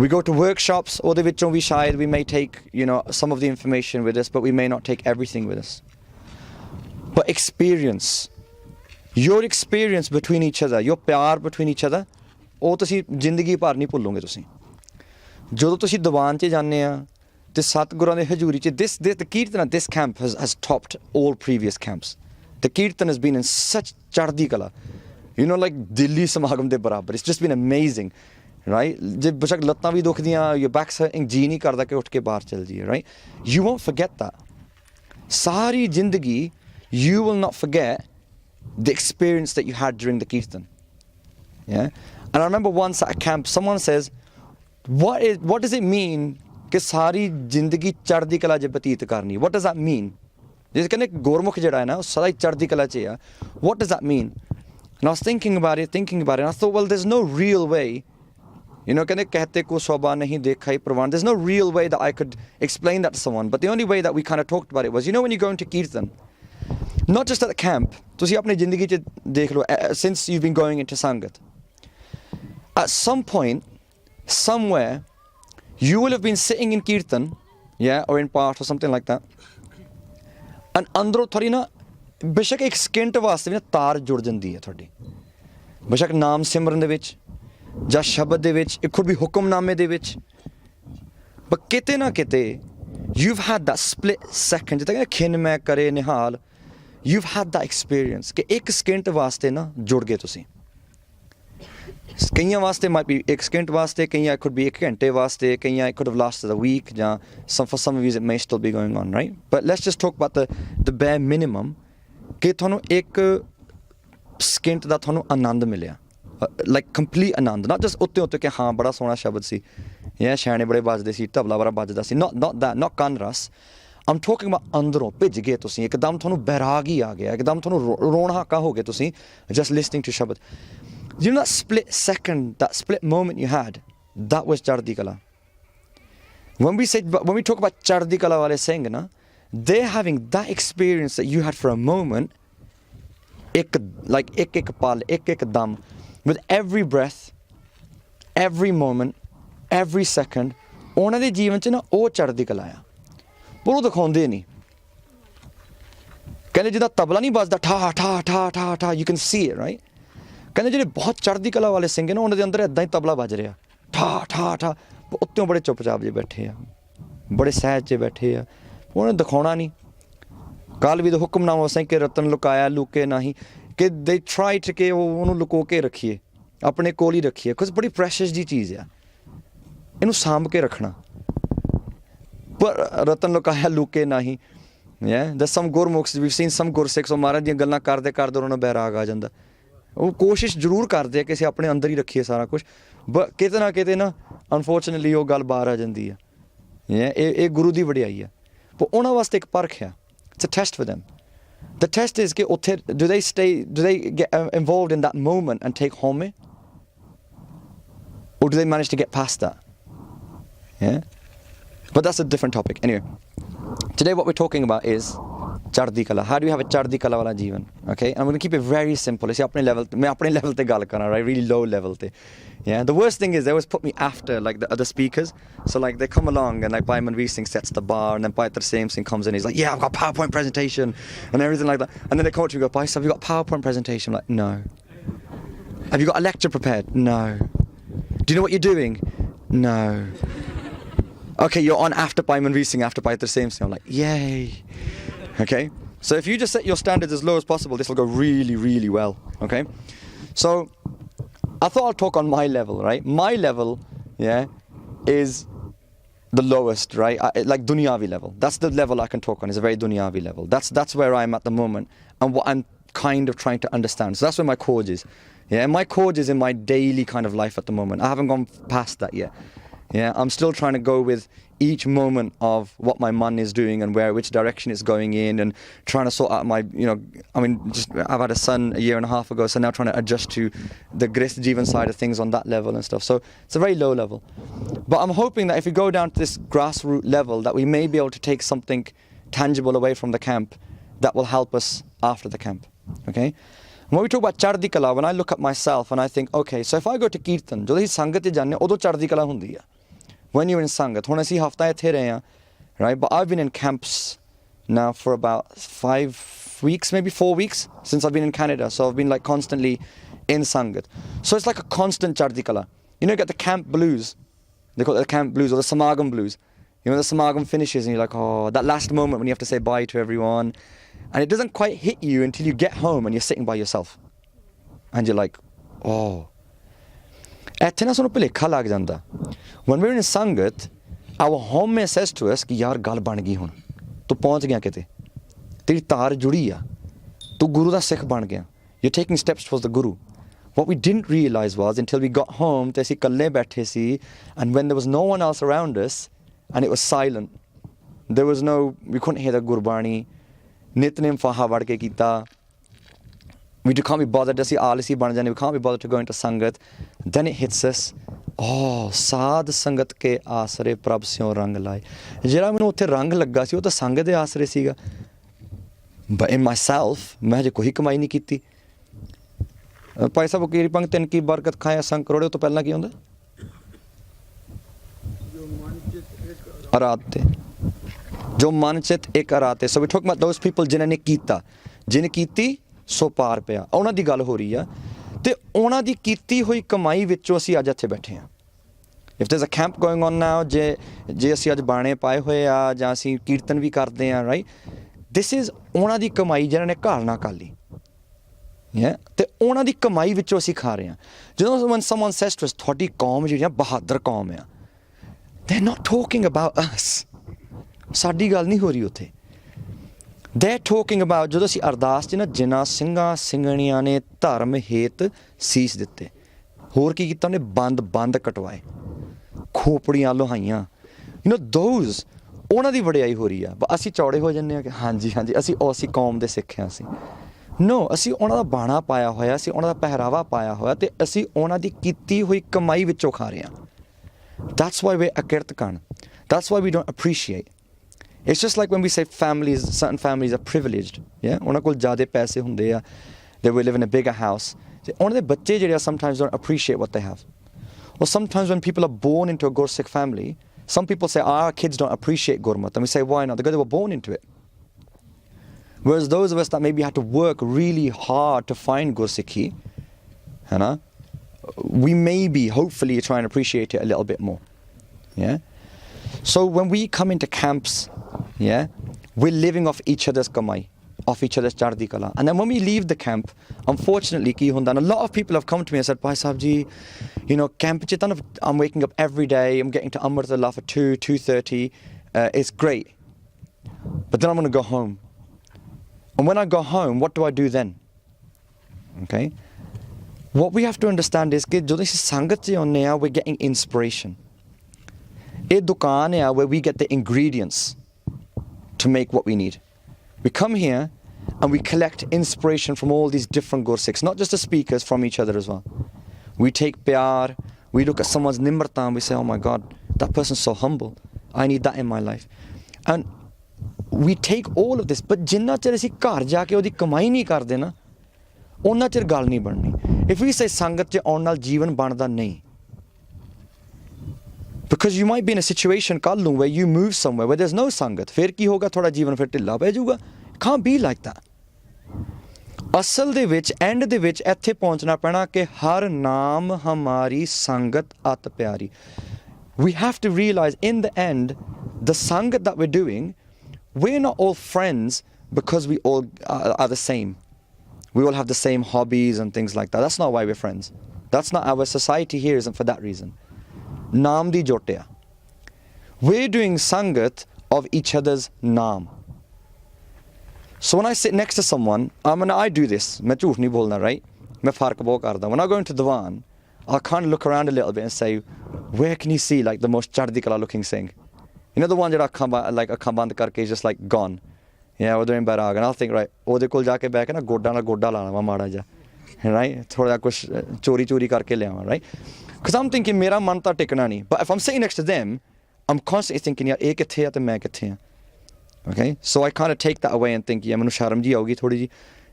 We go to workshops, ਉਹਦੇ ਵਿੱਚੋਂ ਵੀ ਸ਼ਾਇਦ we may take, you know, some of the information with us, but we may not take everything with us. But experience, your experience between each other, your ਪਿਆਰ between each other, ਉਹ ਤੁਸੀਂ ਜ਼ਿੰਦਗੀ ਭਰ ਨਹੀਂ ਭੁੱਲੋਗੇ ਤੁਸੀਂ। ਜਦੋਂ ਤੁਸੀਂ ਦੀਵਾਨ 'ਚ ਜਾਂਦੇ ਆ ਤੇ ਸਤਿਗੁਰਾਂ ਦੇ ਹਜ਼ੂਰੀ 'ਚ the kirtan at this camp has topped all previous camps. The kirtan has been in such ਚੜ੍ਹਦੀ ਕਲਾ, you know, like ਦਿੱਲੀ ਸਮਾਗਮ ਦੇ ਬਰਾਬਰ. It's just been amazing, right? ਜੇ ਬੇਸ਼ੱਕ ਲੱਤਾਂ ਵੀ ਦੁਖਦੀਆਂ, your back's hurting, ਜੀ ਨਹੀਂ ਕਰਦਾ ਕਿ ਉੱਠ ਕੇ ਬਾਹਰ ਚੱਲ ਜਾਈਏ, right? You won't forget that. ਸਾਰੀ ਜ਼ਿੰਦਗੀ you will not forget the experience that you had during the kirtan. Yeah? And I remember once at a camp, someone says, what does it mean ਕਿ ਸਾਰੀ ਜ਼ਿੰਦਗੀ ਚੜ੍ਹਦੀ ਕਲਾ 'ਚ ਬਤੀਤ ਕਰਨੀ? What does that mean? ਜਿਸ ਕਹਿੰਦੇ ਗੁਰਮੁਖ ਜਿਹੜਾ ਹੈ ਨਾ ਉਹ ਸਦਾ ਹੀ ਚੜ੍ਹਦੀ ਕਲਾ 'ਚ ਆ. What does that mean? And I was thinking about it, and I thought, well, there's no real way. You know, ਕਹਿੰਦੇ ਕਹਤੇ ਕੋ ਸੋਭਾ ਨਹੀਂ ਦੇਖਾ ਹੀ ਪ੍ਰਵਾਨ. There's no real way that I could explain that to someone. But the only way that we kind of talked about it was, you know, when you go into kirtan, not just at the camp, ਤੁਸੀਂ ਆਪਣੀ ਜ਼ਿੰਦਗੀ 'ਚ ਦੇਖ ਲਓ, since you've been going into sangat, at some point, somewhere, you will have been sitting in kirtan, yeah, or in part or something like that, and ਅੰਦਰੋਂ ਥੋੜੀ ਨਾ ਬੇਸ਼ੱਕ ਇੱਕ ਸਕਿੰਟ ਵਾਸਤੇ ਵੀ ਨਾ ਤਾਰ ਜੁੜ ਜਾਂਦੀ ਹੈ ਤੁਹਾਡੀ, ਬੇਸ਼ੱਕ ਨਾਮ ਸਿਮਰਨ ਦੇ ਵਿੱਚ ਜਾਂ ਸ਼ਬਦ ਦੇ ਵਿੱਚ, it could be ਹੁਕਮਨਾਮੇ ਦੇ ਵਿੱਚ, but ਕਿਤੇ ਨਾ ਕਿਤੇ you've had that split second, ਜਿੱਦਾਂ ਕਿ ਖਿੰਨ ਮੈਂ ਕਰੇ ਨਿਹਾਲ, you've had that experience ਕਿ ਇੱਕ ਸਕਿੰਟ ਵਾਸਤੇ ਨਾ ਜੁੜ ਗਏ ਤੁਸੀਂ. ਕਈਆਂ ਵਾਸਤੇ might be ਇੱਕ ਸਕਿੰਟ ਵਾਸਤੇ, ਕਈਆਂ it could be ਇੱਕ ਘੰਟੇ ਵਾਸਤੇ, ਕਈਆਂ it could have lasted a week, ਜਾਂ for some of you it may still be going on, right? But let's just talk about the bare minimum ਕਿ ਤੁਹਾਨੂੰ ਇੱਕ ਸਕਿੰਟ ਦਾ ਤੁਹਾਨੂੰ ਆਨੰਦ ਮਿਲਿਆ, like complete Anand, not just ਉੱਤੇ ਕਿ ਹਾਂ ਬੜਾ ਸੋਹਣਾ ਸ਼ਬਦ ਸੀ, ਜਾਂ ਛੈਣੇ ਬੜੇ ਵੱਜਦੇ ਸੀ, ਤਬਲਾ ਬੜਾ ਵੱਜਦਾ ਸੀ, not that, not ਕੰਨ ਰਸ. I'm talking about ਅੰਦਰੋਂ ਭਿੱਜ ਗਏ ਤੁਸੀਂ, ਇੱਕਦਮ ਤੁਹਾਨੂੰ ਬੈਰਾਗ ਹੀ ਆ ਗਿਆ, ਇੱਕਦਮ ਤੁਹਾਨੂੰ ਰੋਣ ਹਾਕਾ ਹੋ ਗਏ ਤੁਸੀਂ just listening to ਸ਼ਬਦ. You know that split second, that split moment you had, that was Chardhi Kala. When we talk about Chardhi Kala wale Singh, na, they're having that experience that you had for a moment, ek pal, ek dam, with every breath, every moment, every second. ਉਹਨਾਂ ਦੇ ਜੀਵਨ 'ਚ ਨਾ ਉਹ ਚੜ੍ਹਦੀ ਕਲਾ ਆ, ਪਰ ਉਹ ਦਿਖਾਉਂਦੇ ਨਹੀਂ. ਕਹਿੰਦੇ ਜਿੱਦਾਂ ਤਬਲਾ ਨਹੀਂ ਵੱਜਦਾ ਠਾ ਠਾ ਠਾ ਠਾ ਠਾ, you can see it, right? ਕਹਿੰਦੇ ਜਿਹੜੇ ਬਹੁਤ ਚੜ੍ਹਦੀ ਕਲਾ ਵਾਲੇ ਸਿੰਘ ਨੇ ਉਹਨਾਂ ਦੇ ਅੰਦਰ ਇੱਦਾਂ ਹੀ ਤਬਲਾ ਵੱਜ ਰਿਹਾ ਠਾ ਠਾ ਠਾ, ਉੱਤੋਂ ਬੜੇ ਚੁੱਪਚਾਪ ਜੇ ਬੈਠੇ ਆ, ਬੜੇ ਸਹਿਜ 'ਚ ਬੈਠੇ ਆ, ਉਹਨੇ ਦਿਖਾਉਣਾ ਨਹੀਂ. ਕੱਲ੍ਹ ਵੀ ਤਾਂ ਹੁਕਮਨਾਮਾ ਸਿੰਘ ਕਿ ਰਤਨ ਲੁਕਾਇਆ ਲੁਕੇ ਨਹੀਂ, ਕਿ ਦੇ ਟਰਾਈ ਟੂ ਕਿ ਉਹਨੂੰ ਲੁਕੋ ਕੇ ਰੱਖੀਏ, ਆਪਣੇ ਕੋਲ ਹੀ ਰੱਖੀਏ, ਕੁਝ ਬੜੀ ਪ੍ਰੈਸ਼ਸ ਦੀ ਚੀਜ਼ ਆ, ਇਹਨੂੰ ਸਾਂਭ ਕੇ ਰੱਖਣਾ. ਪਰ ਰਤਨ ਲੁਕਾਇਆ ਲੁਕੇ ਨਹੀਂ. Yeah, there's some ਗੁਰਮੁਖs, we've seen some ਗੁਰਸਿੱਖs, ਉਹ ਮਹਾਰਾਜ ਦੀਆਂ ਗੱਲਾਂ ਕਰਦੇ ਕਰਦੇ ਉਹਨਾਂ ਨੂੰ ਬੈਰਾਗ ਆ ਜਾਂਦਾ. ਉਹ ਕੋਸ਼ਿਸ਼ ਜ਼ਰੂਰ ਕਰਦੇ ਆ ਕਿ ਅਸੀਂ ਆਪਣੇ ਅੰਦਰ ਹੀ ਰੱਖੀਏ ਸਾਰਾ ਕੁਛ, ਬਟ ਕਿਤੇ ਨਾ ਕਿਤੇ ਨਾ ਅਨਫੋਰਚੂਨੇਟਲੀ ਉਹ ਗੱਲ ਬਾਹਰ ਆ ਜਾਂਦੀ ਆ. ਇਹ ਗੁਰੂ ਦੀ ਵਡਿਆਈ ਆ, ਪਰ ਉਹਨਾਂ ਵਾਸਤੇ ਇੱਕ ਪਰਖ ਆ. It's a test for them. The test is ਕਿ ਉੱਥੇ do they get involved in that moment and take home, or do they manage to get past that? Yeah, but that's a different topic. Anyway, today what we're talking about is Chardhi Kala. How do we have a Chardhi Kala wala jeevan? Okay, I'm going to keep it very simple. It's apne level, main apne level te gal karna, right? Really low level te. Yeah, the worst thing is they always put me after like the other speakers. So like they come along and like Bhai Navreet Singh sets the bar, and then Bhai Singh comes in. He's like, yeah, I've got PowerPoint presentation and everything like that. And then they come up to you and go, Bhai, have you got PowerPoint presentation? I'm like, no. Have you got a lecture prepared? No. Do you know what you're doing? No. Okay, you're on after Bhai Navreet Singh, after Bhai Singh. I'm like, yay. Okay, so if you just set your standards as low as possible, this will go really, really well. Okay, so I thought I'll talk on my level, right? My level, yeah, is the lowest, right? Like dunyavi level. That's the level I can talk on. It's a very dunyavi level. That's where I'm at the moment, and what I'm kind of trying to understand. So that's where my core is. Yeah, and my core is in my daily kind of life at the moment. I haven't gone past that yet. Yeah, I'm still trying to go with each moment of what my man is doing and which direction it's going in, and trying to sort out my, I've had a son a year and a half ago, so now trying to adjust to the Grist Jeevan side of things on that level and stuff. So it's a very low level. But I'm hoping that if we go down to this grassroots level, that we may be able to take something tangible away from the camp that will help us after the camp. Okay? When we talk about Chardhi Kala, when I look at myself and I think, okay, so if I go to Kirtan, ਜਦੋਂ ਅਸੀਂ ਸੰਗਤ 'ਚ ਜਾਂਦੇ ਉਦੋਂ ਚੜ੍ਹਦੀ ਕਲਾ ਹੁੰਦੀ ਆ. when you're in Sangat. ਹੁਣ ਅਸੀਂ ਹਫਤਾ ਇੱਥੇ ਰਹੇ ਹਾਂ, right? But I've been in camps now for about 5 weeks, maybe 4 weeks since I've been in Canada. So I've been like constantly in Sangat. So it's like a constant chardi kala. You know, you get the camp blues. They call it the camp blues or the Samagam blues. You know, the Samagam finishes and you're like, oh, that last moment when you have to say bye to everyone. And it doesn't quite hit you until you get home and you're sitting by yourself. And you're like, oh. ਇੱਥੇ ਨਾ ਸਾਨੂੰ ਭੁਲੇਖਾ ਲੱਗ ਜਾਂਦਾ. When we're in Sangat, our homemade says to us ਕਿ ਯਾਰ ਗੱਲ ਬਣ ਗਈ ਹੁਣ. ਤੂੰ ਪਹੁੰਚ ਗਿਆ ਕਿਤੇ. ਤੇਰੀ ਤਾਰ ਜੁੜੀ ਆ. ਤੂੰ ਗੁਰੂ ਦਾ ਸਿੱਖ ਬਣ ਗਿਆ. You're taking steps towards the Guru. What we didn't realize was until we got home, ਤੇ ਅਸੀਂ ਇਕੱਲੇ ਬੈਠੇ ਸੀ, and when there was no one else around us, and it was silent. There was no, we couldn't hear the Gurbani. Nitnem faha vard ke kita. We can't be bothered, ਅਸੀਂ ਆਲਸੀ ਬਣ ਜਾਂਦੇ, we can't be bothered to go into Sangat. Then it hits us, oh, ਸਾਧ ਸੰਗਤ ਕੇ ਆਸਰੇ ਪ੍ਰਭ ਸਿਉ ਰੰਗ ਲਾਏ. ਜਿਹੜਾ ਮੈਨੂੰ ਉੱਥੇ ਰੰਗ ਲੱਗਾ ਸੀ ਉਹ ਤਾਂ ਸੰਗਤ ਦੇ ਆਸਰੇ ਸੀਗਾ. But in myself, ਮੈਂ ਹਜੇ ਕੋਈ ਕਮਾਈ ਨਹੀਂ ਕੀਤੀ. ਭਾਈ ਸਾਹਿਬ ਕੀਰੀ ਪੰਗ ਤਿੰਨ ਕੀ ਬਰਕਤ ਖਾਇਆ ਸੰਗ ਕਰੋੜੇ ਤੋਂ ਪਹਿਲਾਂ ਕੀ ਹੁੰਦਾ? ਅਰਾਤੇ. ਜੋ ਮਨ ਚਿਤ ਇੱਕ ਅਰਾਤੇ. So we talk about those people ਜਿਨ੍ਹਾਂ ਨੇ ਕੀਤਾ, ਜਿਹਨੇ ਕੀਤੀ ਸੋ ਪਾਰ ਪਿਆ. ਉਹਨਾਂ ਦੀ ਗੱਲ ਹੋ ਰਹੀ ਆ ਤੇ ਉਹਨਾਂ ਦੀ ਕੀਤੀ ਹੋਈ ਕਮਾਈ ਵਿੱਚੋਂ ਅਸੀਂ ਅੱਜ ਇੱਥੇ ਬੈਠੇ ਹਾਂ. If there's a camp going on now, ਜੇ ਅਸੀਂ ਅੱਜ ਬਾਣੇ ਪਾਏ ਹੋਏ ਆ ਜਾਂ ਅਸੀਂ ਕੀਰਤਨ ਵੀ ਕਰਦੇ ਆ, right? This is ਉਹਨਾਂ ਦੀ ਕਮਾਈ ਜਿਹਨਾਂ ਨੇ ਘਾਲ ਨਾ ਕਾਲੀ. Yeah? ਤੇ ਉਹਨਾਂ ਦੀ ਕਮਾਈ ਵਿੱਚੋਂ ਅਸੀਂ ਖਾ ਰਹੇ ਹਾਂ. ਜਦੋਂ when someone says to us, ਤੁਹਾਡੀ ਕੌਮ ਜਿਹੜੀ ਆ ਬਹਾਦਰ ਕੌਮ ਆ, they're not talking about us. ਸਾਡੀ ਗੱਲ ਨਹੀਂ ਹੋ ਰਹੀ ਉੱਥੇ. They're talking about ਜਦੋਂ ਅਸੀਂ ਅਰਦਾਸ 'ਚ ਨਾ ਜਿਨ੍ਹਾਂ ਸਿੰਘਾਂ ਸਿੰਘਣੀਆਂ ਨੇ ਧਰਮ ਹੇਤ ਸੀਸ ਦਿੱਤੇ. ਹੋਰ ਕੀ ਕੀਤਾ ਉਹਨੇ? ਬੰਦ ਕਟਵਾਏ, ਖੋਪੜੀਆਂ ਲੋਹਾਈਆਂ. You know those, ਉਹਨਾਂ ਦੀ ਵਡਿਆਈ ਹੋ ਰਹੀ ਆ. ਅਸੀਂ ਚੌੜੇ ਹੋ ਜਾਂਦੇ ਹਾਂ ਕਿ ਹਾਂਜੀ ਅਸੀਂ ਕੌਮ ਦੇ ਸਿੱਖ ਹਾਂ ਅਸੀਂ. No, ਅਸੀਂ ਉਹਨਾਂ ਦਾ ਬਾਣਾ ਪਾਇਆ ਹੋਇਆ, ਅਸੀਂ ਉਹਨਾਂ ਦਾ ਪਹਿਰਾਵਾ ਪਾਇਆ ਹੋਇਆ ਤੇ ਅਸੀਂ ਉਹਨਾਂ ਦੀ ਕੀਤੀ ਹੋਈ ਕਮਾਈ ਵਿੱਚੋਂ ਖਾ ਰਹੇ ਹਾਂ. That's why we're akirtkan. That's why we don't appreciate. It's just like when we say families, certain families are privileged. Yeah, ਉਹਨਾਂ ਕੋਲ ਜ਼ਿਆਦਾ ਪੈਸੇ ਹੁੰਦੇ ਆ. They will live in a bigger house. ਉਹਨਾਂ ਦੇ ਬੱਚੇ ਜਿਹੜੇ ਆ sometimes don't appreciate what they have. Or sometimes when people are born into a Gursikh family, some people say our kids don't appreciate Gurmat. And we say why not? Because they were born into it. Whereas those of us that maybe had to work really hard to find Gursikhi, we may be hopefully trying to appreciate it a little bit more. Yeah. So when we come into camps, yeah, we're living off each other's kamai, off each other's chardi kala. And then when we leave the camp, unfortunately, ki hunda, and a lot of people have come to me and said, Bhai Sahib ji, you know, camp chitan, I'm waking up every day, I'm getting to Amrullah for 2:30, it's great. But then I'm going to go home. And when I go home, what do I do then? Okay? What we have to understand is that when we Sangat se aunde ha, we're getting inspiration. A dukaan hai where we get the ingredients to make what we need. We come here and we collect inspiration from all these different Gursikhs, not just the speakers, from each other as well. We take pyar, we look at someone's nimrata and we say, oh my God, that person's so humble. I need that in my life. And we take all of this, but ਜਿੰਨਾ ਚਿਰ ਅਸੀਂ ਘਰ ਜਾ ਕੇ ਉਹਦੀ ਕਮਾਈ ਨਹੀਂ ਕਰਦੇ ਨਾ, ਉਹਨਾਂ ਚਿਰ ਗੱਲ ਨਹੀਂ ਬਣਨੀ. If we say ਸੰਗਤ 'ਚ ਆਉਣ ਨਾਲ ਜੀਵਨ ਬਣਦਾ ਨਹੀਂ, because you might be in a situation ਕੱਲ੍ਹ ਨੂੰ where you move somewhere where there's no ਸੰਗਤ, ਫਿਰ ਕੀ ਹੋਗਾ? ਤੁਹਾਡਾ ਜੀਵਨ ਫਿਰ ਢਿੱਲਾ ਪੈ ਜਾਊਗਾ. Can't be like that. ਅਸਲ ਦੇ ਵਿੱਚ ਐਂਡ ਦੇ ਵਿੱਚ ਇੱਥੇ ਪਹੁੰਚਣਾ ਪੈਣਾ ਕਿ ਹਰ ਨਾਮ ਹਮਾਰੀ ਸੰਗਤ ਅਤ ਪਿਆਰੀ. We have to realize in the end, the ਸੰਗਤ that we're doing, we're not all friends because we all are the same. We all have the same hobbies and things like that. That's not why we're friends. That's not, our society here isn't for that reason. Naam di jotya. We're doing sangat of each other's naam. So when I sit next to someone, I do this. मैं झूठ नहीं बोलना, right? मैं फर्क बहुत करता. When I go into Diwan, I'll kind of look around a little bit and say, where can you see like the most chardi kala looking Singh? You know the one that ਅੱਖਾਂ ਬੰਦ ਕਰਕੇ is just like gone. Yeah, ਉਹਦੇ in Bairaag. And I'll think, right, ਉਹਦੇ ਕੋਲ ਜਾ ਕੇ ਬਹਿ ਕੇ ਨਾ ਗੋਡਾ ਨਾਲ ਗੋਡਾ ਲਾਣਾ ਵਾ ਮਾੜਾ ਜਿਹਾ. Right? ਥੋੜਾ ਕੁਝ ਚੋਰੀ ਕਰਕੇ ਲਿਆਵਾਂ, right? Because I'm thinking ਮੇਰਾ ਮਨ ਤਾਂ ਟਿਕਣਾ ਨਹੀਂ. But if I'm sitting next to them, I'm constantly thinking, ਯਾਰ ਇਹ ਕਿੱਥੇ ਆ ਤੇ ਮੈਂ ਕਿੱਥੇ ਆ. Okay? So I kind of take that away and think, yeah, ਮੈਨੂੰ ਸ਼ਰਮ ਜੀ ਆਉਗੀ ਥੋੜੀ ਜੀ.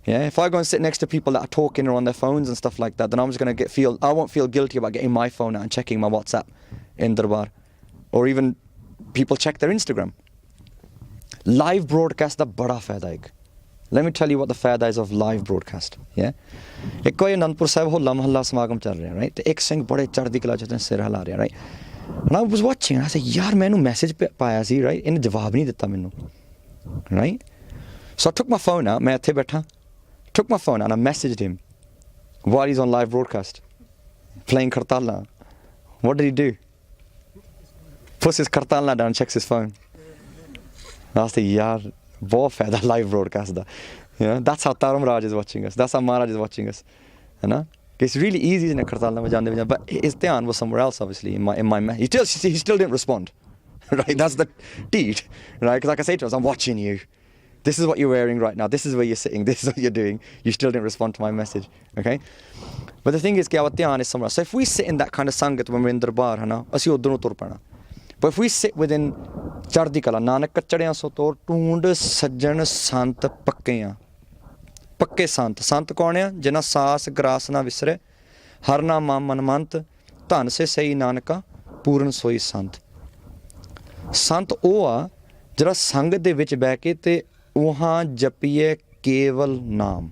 Yeah, if I go and sit next to people that are talking or on their phones and stuff like that, then I'm just going to I won't feel guilty about getting my phone out and checking my WhatsApp in Darbar. or even people check their Instagram. Live broadcast ਦਾ ਬੜਾ ਫਾਇਦਾ ਇੱਕ. Let me tell you what the faida is of live broadcast. Yeah? ਇੱਕ ਵਾਰੀ ਅਨੰਦਪੁਰ ਸਾਹਿਬ ਹੋਲਾ ਮਹੱਲਾ ਸਮਾਗਮ ਚੱਲ ਰਿਹਾ, right? ਤੇ ਇੱਕ ਸਿੰਘ ਬੜੇ ਚੜ੍ਹਦੀ ਕਲਾ 'ਚ ਸਿਰ ਹਿਲਾ ਰਿਹਾ, right? And I was watching and I said, ਯਾਰ ਮੈਂ ਇਹਨੂੰ ਮੈਸੇਜ ਪਾਇਆ ਸੀ, right? ਇਹਨੇ ਜਵਾਬ ਨਹੀਂ ਦਿੱਤਾ ਮੈਨੂੰ, right? So I took my phone out, ਮੈਂ ਇੱਥੇ ਬੈਠਾ, took my phone and I messaged him while he's on live broadcast, playing Kartala. What did he do? Puts his Kartala down, checks his phone. I was like, yaar, ਬਹੁਤ ਫਾਇਦਾ live broadcast ਦਾ. That's how Taram Raj is watching us. That's how Maharaj is watching us. It's really easy in Kartala vajande vajande, but his dhyan was somewhere else, obviously. In my he still didn't respond. Right? That's the deed. Right? Because like I say to us, I'm watching you. This is what you're wearing right now. This is where you're sitting. This is what you're doing. You still didn't respond to my message. Okay? But the thing is, our dhyan is somewhere else. So if we sit in that kind of sangat when we're in darbar, ਅਸੀਂ ਉਧਰ ਨੂੰ ਤੁਰ ਪੈਣਾ. But if we sit within ਚੜ੍ਹਦੀ ਕਲਾ, ਨਾਨਕ ਕੱਚੜਿਆਂ ਸੋ ਤੋਰ ਟੂੰਡ ਸੱਜਣ ਸੰਤ ਪੱਕੇ ਪੱਕੇ ਸੰਤ. ਸੰਤ ਕੌਣ ਆ? ਜਿਨ੍ਹਾਂ ਸਾਸ ਗਰਾਸ ਨਾ ਵਿਸਰੇ, ਹਰ ਨਾਮ ਮਨਮੰਤ, ਧਨ ਸੇ ਸਹੀ ਨਾਨਕਾ ਪੂਰਨ ਸੋਈ ਸੰਤ. ਸੰਤ ਉਹ ਆ ਜਿਹੜਾ ਸੰਗਤ ਦੇ ਵਿੱਚ ਬਹਿ ਕੇ ਤੇ ਉਹਾਂ ਜਪੀਏ ਕੇਵਲ ਨਾਮ.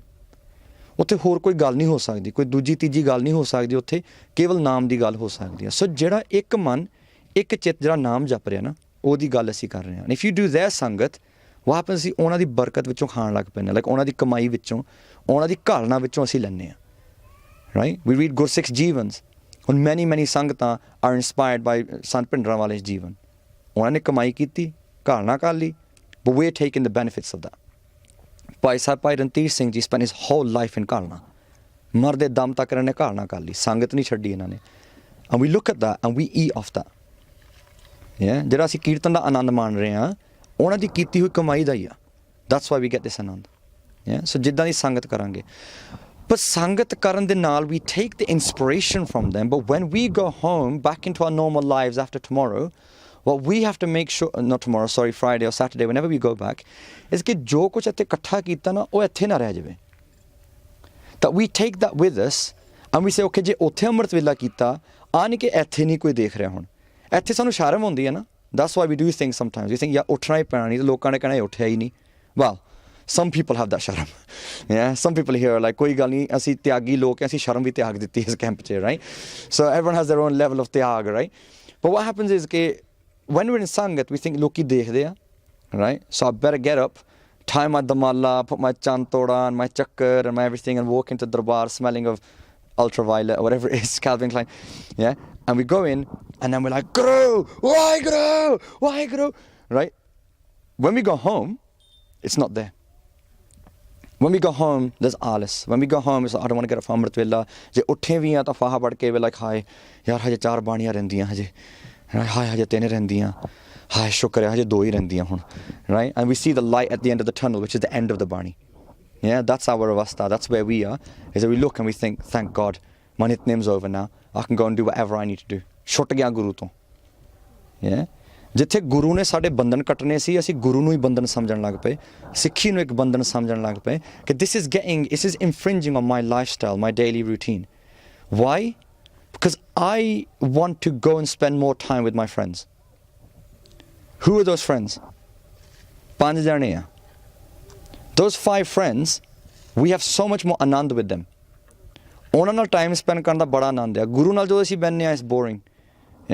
ਉੱਥੇ ਹੋਰ ਕੋਈ ਗੱਲ ਨਹੀਂ ਹੋ ਸਕਦੀ, ਕੋਈ ਦੂਜੀ ਤੀਜੀ ਗੱਲ ਨਹੀਂ ਹੋ ਸਕਦੀ, ਉੱਥੇ ਕੇਵਲ ਨਾਮ ਦੀ ਗੱਲ ਹੋ ਸਕਦੀ ਹੈ. ਸੋ ਜਿਹੜਾ ਇੱਕ ਮਨ ਇੱਕ ਚਿੱਤ ਜਿਹੜਾ ਨਾਮ ਜਪ ਰਿਹਾ ਨਾ, ਉਹਦੀ ਗੱਲ ਅਸੀਂ ਕਰ ਰਹੇ ਹਾਂ. ਇਫ ਯੂ ਡੂ ਦੈਟ ਸੰਗਤ, ਉਹ ਹੈਪਨਸ, ਅਸੀਂ ਉਹਨਾਂ ਦੀ ਬਰਕਤ ਵਿੱਚੋਂ ਖਾਣ ਲੱਗ ਪੈਂਦੇ, ਲਾਈਕ ਉਹਨਾਂ ਦੀ ਕਮਾਈ ਵਿੱਚੋਂ, ਉਹਨਾਂ ਦੀ ਘਾਲਣਾ ਵਿੱਚੋਂ ਅਸੀਂ ਲੈਂਦੇ ਹਾਂ. ਰਾਈਟ? ਵੀ ਰੀਡ ਗੁਰਸਿੱਖ ਜੀਵਨਸ. ਹੁਣ ਮੈਨੀ ਸੰਗਤਾਂ ਆਰ ਇੰਸਪਾਇਰਡ ਬਾਈ ਸੰਤ ਭਿੰਡਰਾਂ ਵਾਲੇ ਜੀਵਨ. ਉਹਨਾਂ ਨੇ ਕਮਾਈ ਕੀਤੀ, ਘਾਲਣਾ ਕਰ ਲਈ, but we are taking the benefits of that. Bhai Sahib Bhai Randhir Singh ji spend his whole life in ਘਾਲਣਾ. ਮਰਦੇ ਦਮ ਤੱਕ ਇਹਨਾਂ ਨੇ ਘਾਲਣਾ ਕਰ ਲਈ, ਸੰਗਤ ਨਹੀਂ ਛੱਡੀ ਇਹਨਾਂ ਨੇ. And we look at that and we eat off that. ਜਿਹੜਾ ਅਸੀਂ ਕੀਰਤਨ ਦਾ ਆਨੰਦ ਮਾਣ ਰਹੇ ਹਾਂ, ਉਹਨਾਂ ਦੀ ਕੀਤੀ ਹੋਈ ਕਮਾਈ ਦਾ ਹੀ ਆ. ਦੈਟਸ ਵਾਈ ਵੀ ਗੈਟ ਦਿਸ ਆਨੰਦ. ਸੋ ਜਿੱਦਾਂ ਦੀ ਸੰਗਤ ਕਰਾਂਗੇ, ਪਰ ਸੰਗਤ ਕਰਨ ਦੇ ਨਾਲ we take the inspiration from them, but when we go home back into our normal lives after tomorrow, what we have to make sure, not tomorrow, sorry, Friday or Saturday, whenever we go back, is ਕਿ ਜੋ ਕੁਛ ਇੱਥੇ ਇਕੱਠਾ ਕੀਤਾ ਨਾ, ਉਹ ਇੱਥੇ ਨਾ ਰਹਿ ਜਾਵੇ. that we take that with us and we say, okay, ਜੇ ਉੱਥੇ ਅੰਮ੍ਰਿਤ ਵੇਲਾ ਕੀਤਾ, ਆ ਨਹੀਂ ਕਿ ਇੱਥੇ ਨਹੀਂ ਕੋਈ ਦੇਖ ਰਿਹਾ. ਹੁਣ ਇੱਥੇ ਸਾਨੂੰ ਸ਼ਰਮ ਹੁੰਦੀ ਹੈ ਨਾ. That's why we do things sometimes. We think, ਯਾਰ ਉੱਠਣਾ ਹੀ ਪੈਣਾ, ਨਹੀਂ ਤਾਂ ਲੋਕਾਂ ਨੇ ਕਹਿਣਾ ਉੱਠਿਆ ਹੀ ਨਹੀਂ. Well, some people have that ਸ਼ਰਮ. Some people here are like, ਕੋਈ ਗੱਲ ਨਹੀਂ, ਅਸੀਂ ਤਿਆਗੀ ਲੋਕ ਹਾਂ, ਅਸੀਂ ਸ਼ਰਮ ਵੀ ਤਿਆਗ ਦਿੱਤੀ ਇਸ ਕੈਂਪ 'ਚ, right? So everyone has their own level of ਤਿਆਗ, right? But what happens is ਕਿ when we're in sangat, we think ਲੋਕੀ ਦੇਖਦੇ ਆ, right? So I better get up, tie my damala, put my chantoda and my chakkar and my everything and walk into darbar smelling of ultraviolet or whatever it is, Calvin Klein. And we go in and then we're like, Guru, why Guru? Why Guru? Right? When we go home, it's not there. When we go home, there's alis. When we go home, it's like, I don't want to get up for Amrit Vela. Je uthe vi ta faha pad ke we're like, hi, yaar haje 4 baaniyan rendiyan haje. Hi, haje 3 rendiyan. Hi, shukar hai, haje 2 hi rendiyan hun. Right? And we see the light at the end of the tunnel, which is the end of the bani. That's our avastha. That's where we are. Is that we look and we think, thank God, my nitnem's over now. I can go and do whatever I need to do. ਛੁੱਟ ਗਿਆ ਗੁਰੂ ਤੋਂ. ਜਿੱਥੇ ਗੁਰੂ ਨੇ ਸਾਡੇ ਬੰਧਨ ਕੱਟਣੇ ਸੀ, ਅਸੀਂ ਗੁਰੂ ਨੂੰ ਹੀ ਬੰਧਨ ਸਮਝਣ ਲੱਗ ਪਏ, ਸਿੱਖੀ ਨੂੰ ਇੱਕ ਬੰਧਨ ਸਮਝਣ ਲੱਗ ਪਏ ਕਿ this is infringing on my lifestyle, my daily routine. Why? Because I want to go and spend more time with my friends. Who are those friends? 5 ਜਣੇ ਆ. Those 5 friends, we have so much more anand with them. ਉਹਨਾਂ ਨਾਲ time spend ਕਰਨ ਦਾ ਬੜਾ ਆਨੰਦ ਆ. ਗੁਰੂ ਨਾਲ ਜਦੋਂ ਅਸੀਂ ਬਹਿੰਦੇ ਹਾਂ, ਇਟਸ ਬੋਰਿੰਗ.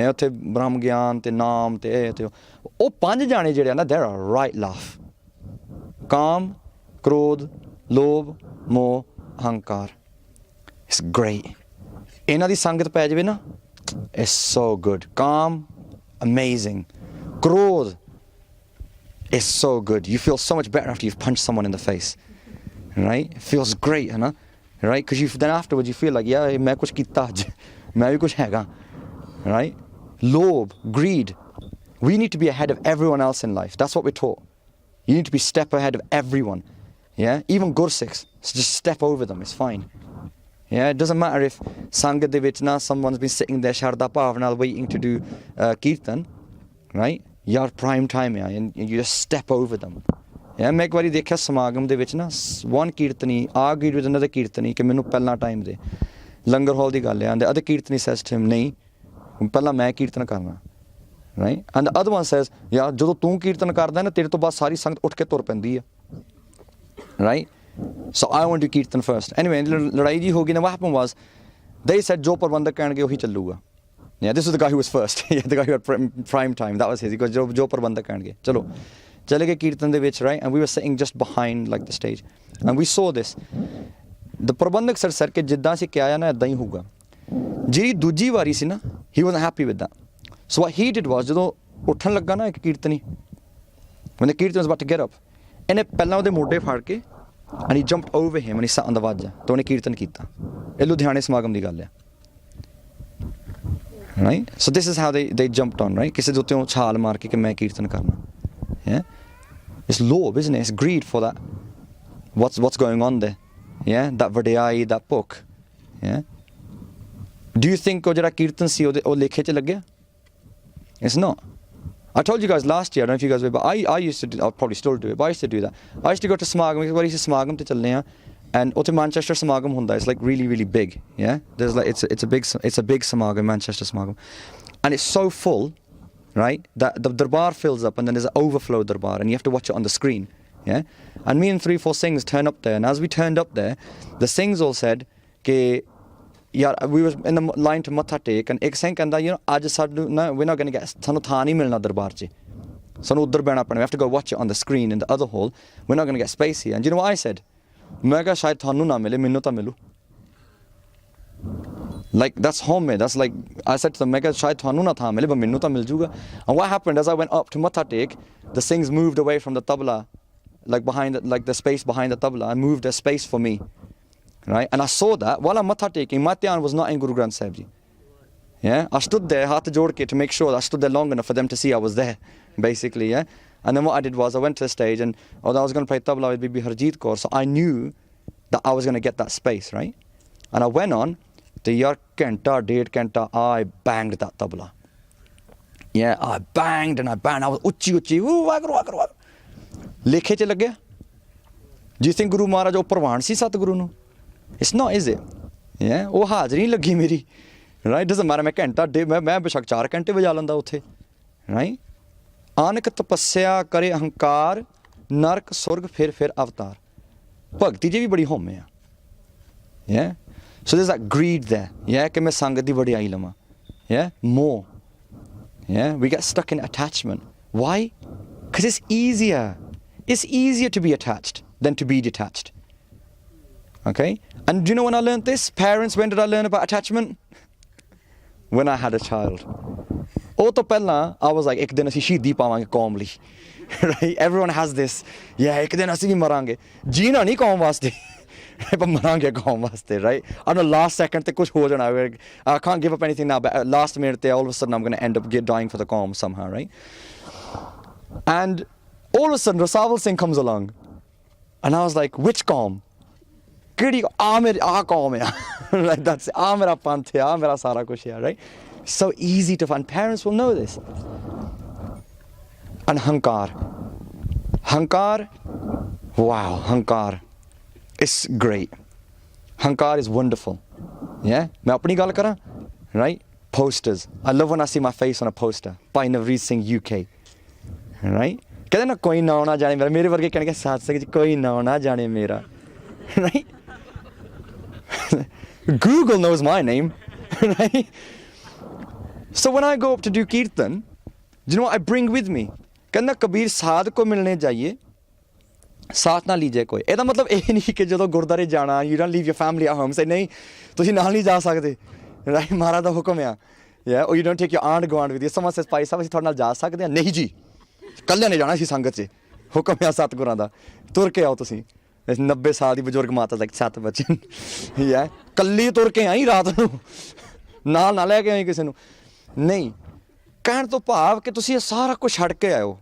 ਉੱਥੇ ਬ੍ਰਹਮ ਗਿਆਨ ਤੇ ਨਾਮ ਤੇ ਇਹ ਤੇ ਉਹ 5 ਜਾਣੇ ਜਿਹੜੇ ਆ ਨਾ, ਦੇਰ ਆਰ ਰਾਈਟ ਲਾਫ. ਕਾਮ, ਕ੍ਰੋਧ, ਲੋਭ, ਮੋਹ, ਅਹੰਕਾਰ. It's great. ਇਹਨਾਂ ਦੀ ਸੰਗਤ ਪੈ ਜਾਵੇ ਨਾ, ਇਟਸ ਸੋ ਗੁੱਡ. ਕਾਮ, ਅਮੇਜ਼ਿੰਗ. ਕ੍ਰੋਧ, it's so good. You feel so much better after you've punched someone in the face. Right? It feels great, है ना? Right? Because then afterwards you feel like, yeah, मैं कुछ कीता आज, मैं भी कुछ हैगा. Right? Lob, greed. We need to be ahead of everyone else in life. That's what we're taught. You need to be step ahead of everyone. Even Gursikhs, so just step over them, it's fine. It doesn't matter if Sangat de vich na someone's been sitting there Sharda Bhavanal waiting to do Kirtan. Right? Your prime time, and you just step over them. ਮੈਂ ਇੱਕ ਵਾਰੀ ਦੇਖਿਆ ਸਮਾਗਮ ਦੇ ਵਿੱਚ ਨਾ, 1 ਕੀਰਤਨੀ ਆ ਗਈ ਵਿਦ ਅਨਦਰ ਕੀਰਤਨੀ ਕਿ ਮੈਨੂੰ ਪਹਿਲਾਂ ਟਾਈਮ ਦੇ. ਲੰਗਰ ਹਾਲ ਦੀ ਗੱਲ ਹੈ, ਆਂਦੇ other Kirtani cess to him, ਨਹੀਂ ਪਹਿਲਾਂ ਮੈਂ ਕੀਰਤਨ ਕਰਨਾ. right? And the other one says, yeah, ਜਦੋਂ ਤੂੰ ਕੀਰਤਨ ਕਰਦਾ ਨਾ ਤੇਰੇ ਤੋਂ ਬਾਅਦ ਸਾਰੀ ਸੰਗਤ ਉੱਠ ਕੇ ਤੁਰ ਪੈਂਦੀ ਆ, right? So I want to kirtan first. Anyway, ਲੜਾਈ ਜੀ ਹੋ ਗਈ ਨਾ, what happened was, they said ਜੋ ਪ੍ਰਬੰਧਕ ਕਹਿਣਗੇ ਉਹੀ ਚੱਲੂਗਾ. Yeah, this was the guy who was first. Yeah, the guy who had prime time. That was his. He goes, ਜੋ ਪ੍ਰਬੰਧਕ ਕਹਿਣਗੇ ਚਲੋ ਚਲੇ ਗਏ ਕੀਰਤਨ ਦੇ ਵਿੱਚ, right? And we were sitting just behind like the stage, and we saw this. The ਪ੍ਰਬੰਧਕ sir ਕਿ ਜਿੱਦਾਂ ਅਸੀਂ ਕਿਹਾ ਨਾ ਇੱਦਾਂ ਹੀ ਹੋਊਗਾ. ਜਿਹੜੀ ਦੂਜੀ ਵਾਰੀ ਸੀ ਨਾ, he wasn't happy with that. So what he did was, ਜਦੋਂ ਉੱਠਣ ਲੱਗਾ ਨਾ ਇੱਕ ਕੀਰਤਨੀ, when the kirtan was about to get up, ਇਹਨੇ ਪਹਿਲਾਂ ਉਹਦੇ ਮੋਢੇ ਫੜ ਕੇ and he jumped over him and he sat on the ਵਾਜਾ ਤੇ ਉਹਨੇ ਕੀਰਤਨ ਕੀਤਾ. ਇਹ ਲੁਧਿਆਣੇ ਸਮਾਗਮ ਦੀ ਗੱਲ ਹੈ, right? So this is how they jumped on, right? ਕਿਸੇ ਦੇ ਉੱਤੇ ਛਾਲ ਮਾਰ ਕੇ ਕਿ ਮੈਂ ਕੀਰਤਨ ਕਰਨਾ. Yeah, it's lobe, isn't it? It's greed for that. What's going on there? Yeah, that ਵਡਿਆਈ, that book. Yeah, do you think ਉਹ ਜਿਹੜਾ ਕੀਰਤਨ ਸੀ ਉਹ ਲੇਖੇ 'ਚ ਲੱਗਿਆ? It's not. I told you guys last year, I don't know if you guys were, but I used to do, I'll probably still do it, but I used to do that. I used to go to ਸਮਾਗਮ, ਇੱਕ ਵਾਰੀ ਅਸੀਂ ਸਮਾਗਮ ਤੇ ਚੱਲੇ ਆ, and ਉੱਥੇ Manchester ਸਮਾਗਮ ਹੁੰਦਾ, it's like really, really big, yeah? There's like, it's a big ਸਮਾਗਮ, Manchester ਸਮਾਗਮ. And it's so full, right, that the darbar fills up, and then there's an overflow darbar, and you have to watch it on the screen, yeah? And me and 3-4 Singhs turn up there, and as we turned up there, the Singhs all said, ke, yeah, we were in the line to matha take, and ek Singh ਕਹਿੰਦਾ, you know, ਅੱਜ ਸਾਨੂੰ ਨਾ, we're not going to get, ਸਾਨੂੰ ਥਾਂ ਨਹੀਂ ਮਿਲਣਾ ਦਰਬਾਰ 'ਚ, ਸਾਨੂੰ ਉੱਧਰ ਬਹਿਣਾ ਪੈਣਾ, we have to go watch it on the screen in the other hall, we're not going to get space here. And you know what I said? ਮੈਂ ਕਿਹਾ ਸ਼ਾਇਦ ਤੁਹਾਨੂੰ ਨਾ ਮਿਲੇ, ਮੈਨੂੰ ਤਾਂ ਮਿਲੂ. Like, that's homemade. That's like, I said to them, ਮੈਂ ਕਿਹਾ ਸ਼ਾਇਦ ਤੁਹਾਨੂੰ ਨਾ ਥਾਂ ਮਿਲੇ, but ਮੈਨੂੰ ਤਾਂ ਮਿਲ ਜੂਗਾ. And what happened as I went up to matha take, the Singhs moved away from the tabla, like behind the, like the space behind the tabla, and moved a space for me, right? And I saw that while I'm matha taking, my dhyan was not in Guru Granth Sahib Ji. Yeah, I stood there, haath jod ke, to make sure I stood there long enough for them to see I was there, basically, yeah. And then what I did was I went to the stage, and I was going to play tabla with Bibi Harjeet Kaur, so I knew that I was going to get that space, right? And I went on, the year kenta, date kenta, I banged that tabla. Yeah, I banged and I banged. I was uchi, wagru. Lekhe che lag gaya. Do you think Guru Maharaj ਉਹ ਪ੍ਰਵਾਨ ਸੀ ਸਤਿਗੁਰੂ ਨੂੰ? It's not, is it? Yeah, ਉਹ ਹਾਜ਼ਰੀ ਲੱਗੀ ਮੇਰੀ, right? Doesn't matter, ਮੈਂ ਘੰਟਾ ਮੈਂ ਬੇਸ਼ੱਕ 4 ਘੰਟੇ ਵਜਾ ਲੈਂਦਾ ਉੱਥੇ, right? ਆਨਕ ਤਪੱਸਿਆ ਕਰੇ ਅਹੰਕਾਰ, ਨਰਕ ਸੁਰਗ ਫਿਰ ਅਵਤਾਰ. ਭਗਤੀ ਜੀ ਵੀ ਬੜੀ ਹੋਮੇ ਆ. Yeah, so there's that greed there. Yeah, ਕਿ ਮੈਂ ਸੰਗਤ ਦੀ ਵਡਿਆਈ ਲਵਾਂ. Yeah, more. Yeah, we get stuck in attachment. Why? Because it's easier. It's easier to be attached than to be detached. Okay? And do you know when I learned this? Parents, when did I learn about attachment? When I had a child. ਉਹ ਤੋਂ ਪਹਿਲਾਂ I was like, ਇੱਕ ਦਿਨ ਅਸੀਂ ਸ਼ਹੀਦੀ ਪਾਵਾਂਗੇ ਕੌਮ ਲਈ. Right? Everyone has this. Yeah, ਇੱਕ ਦਿਨ ਅਸੀਂ ਵੀ ਮਰਾਂਗੇ. ਜੀਣਾ ਨਹੀਂ ਕੌਮ ਵਾਸਤੇ. ਪਰ ਮਰਾਂਗੇ ਕੌਮ ਵਾਸਤੇ, right? I know last second ਤੇ ਕੁਛ ਹੋ ਜਾਣਾ. I can't give up anything now, but last minute ਤੇ all of a sudden I'm going to end up dying for the qawm somehow, right? And all of a sudden Rasaval Singh comes along, and I was like, which qawm? ਕਿਹੜੀ ਆ ਕੌਮ ਆ? Like, that's ਆ ਮੇਰਾ ਪੰਥ ਆ, ਮੇਰਾ ਸਾਰਾ ਕੁਛ ਆ, right? So easy to find. Parents will know this. And hankar, wow, hankar is great. Hankar is wonderful. Yeah, मैं अपनी गल करा, right? Posters. I love when I see my face on a poster. Bhai Navreet Singh UK. Right? कहते ना कोई ना ना जाने मेरा, मेरे वर्गे कहने के साथ से कोई ना ना जाने मेरा. Right? Google knows my name. Right? So when I go up to do kirtan, do you know what I bring with me? कहना कबीर साध को मिलने जाइए, साथ ना लीजिए कोई. ਇਹਦਾ ਮਤਲਬ ਇਹ ਨਹੀਂ ਕਿ ਜਦੋਂ ਗੁਰਦਾਰੇ ਜਾਣਾ, you don't leave your family at home, say ਨਹੀਂ ਤੁਸੀਂ ਨਾਲ ਨਹੀਂ ਜਾ ਸਕਦੇ, right? ਮਹਾਰਾਜ ਦਾ ਹੁਕਮ ਆ. Yeah, or you don't take your aunt guard with you. Someone says Bhai Sahib ਅਸੀਂ ਤੁਹਾਡੇ ਨਾਲ ਜਾ ਸਕਦੇ ਹਾਂ? ਨਹੀਂ ਜੀ, ਕੱਲਿਆਂ ਨੇ ਜਾਣਾ ਸੀ ਸੰਗਤ 'ਚ, ਹੁਕਮ ਆ ਸਤਿਗੁਰਾਂ ਦਾ, ਤੁਰ ਕੇ ਆਓ ਤੁਸੀਂ. 90 ਸਾਲ ਦੀ ਬਜ਼ੁਰਗ ਮਾਤਾ like 7 ਬੱਚੇ, yeah, ਕੱਲੀ ਤੁਰ ਕੇ ਆਈ ਰਾਤ ਨੂੰ, ਨਾਲ ਨਾ ਲੈ ਕੇ ਆਈ ਕਿਸੇ ਨੂੰ. ਨਹੀਂ, ਕਹਿਣ ਤੋਂ ਭਾਵ ਕਿ ਤੁਸੀਂ ਇਹ ਸਾਰਾ ਕੁਝ ਛੱਡ ਕੇ ਆਇਓ.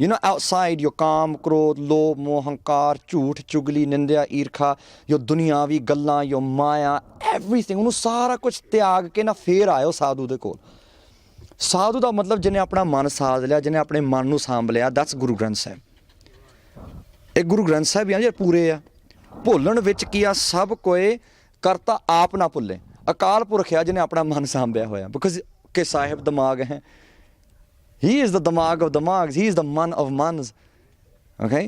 You know, outside your ਕਾਮ, ਕ੍ਰੋਧ, ਲੋਭ, ਮੋਹ, ਹੰਕਾਰ, ਝੂਠ, ਚੁਗਲੀ, ਨਿੰਦਿਆ, ਈਰਖਾ, your ਦੁਨਿਆਵੀ ਗੱਲਾਂ, your ਮਾਇਆ, everything, ਉਹਨੂੰ ਸਾਰਾ ਕੁਝ ਤਿਆਗ ਕੇ ਨਾ ਫੇਰ ਆਇਓ ਸਾਧੂ ਦੇ ਕੋਲ. ਸਾਧੂ ਦਾ ਮਤਲਬ ਜਿਹਨੇ ਆਪਣਾ ਮਨ ਸਾਧ ਲਿਆ, ਜਿਹਨੇ ਆਪਣੇ ਮਨ ਨੂੰ ਸਾਂਭ ਲਿਆ, that's ਗੁਰੂ ਗ੍ਰੰਥ ਸਾਹਿਬ. ਇਹ ਗੁਰੂ ਗ੍ਰੰਥ ਸਾਹਿਬ ਆ ਜਿਹੜੇ ਪੂਰੇ ਆ. ਭੁੱਲਣ ਵਿੱਚ ਕੀ ਆ, ਸਭ ਕੋਏ ਕਰਤਾ ਆਪ ਨਾ ਭੁੱਲੇ. ਅਕਾਲ ਪੁਰਖ ਆ ਜਿਹਨੇ ਆਪਣਾ ਮਨ ਸਾਂਭਿਆ ਹੋਇਆ, ਬਿਕੋਜ਼ ਕਿ ਸਾਹਿਬ ਦਿਮਾਗ ਹੈ. He is the damag of damags. He is the man of mans. Okay?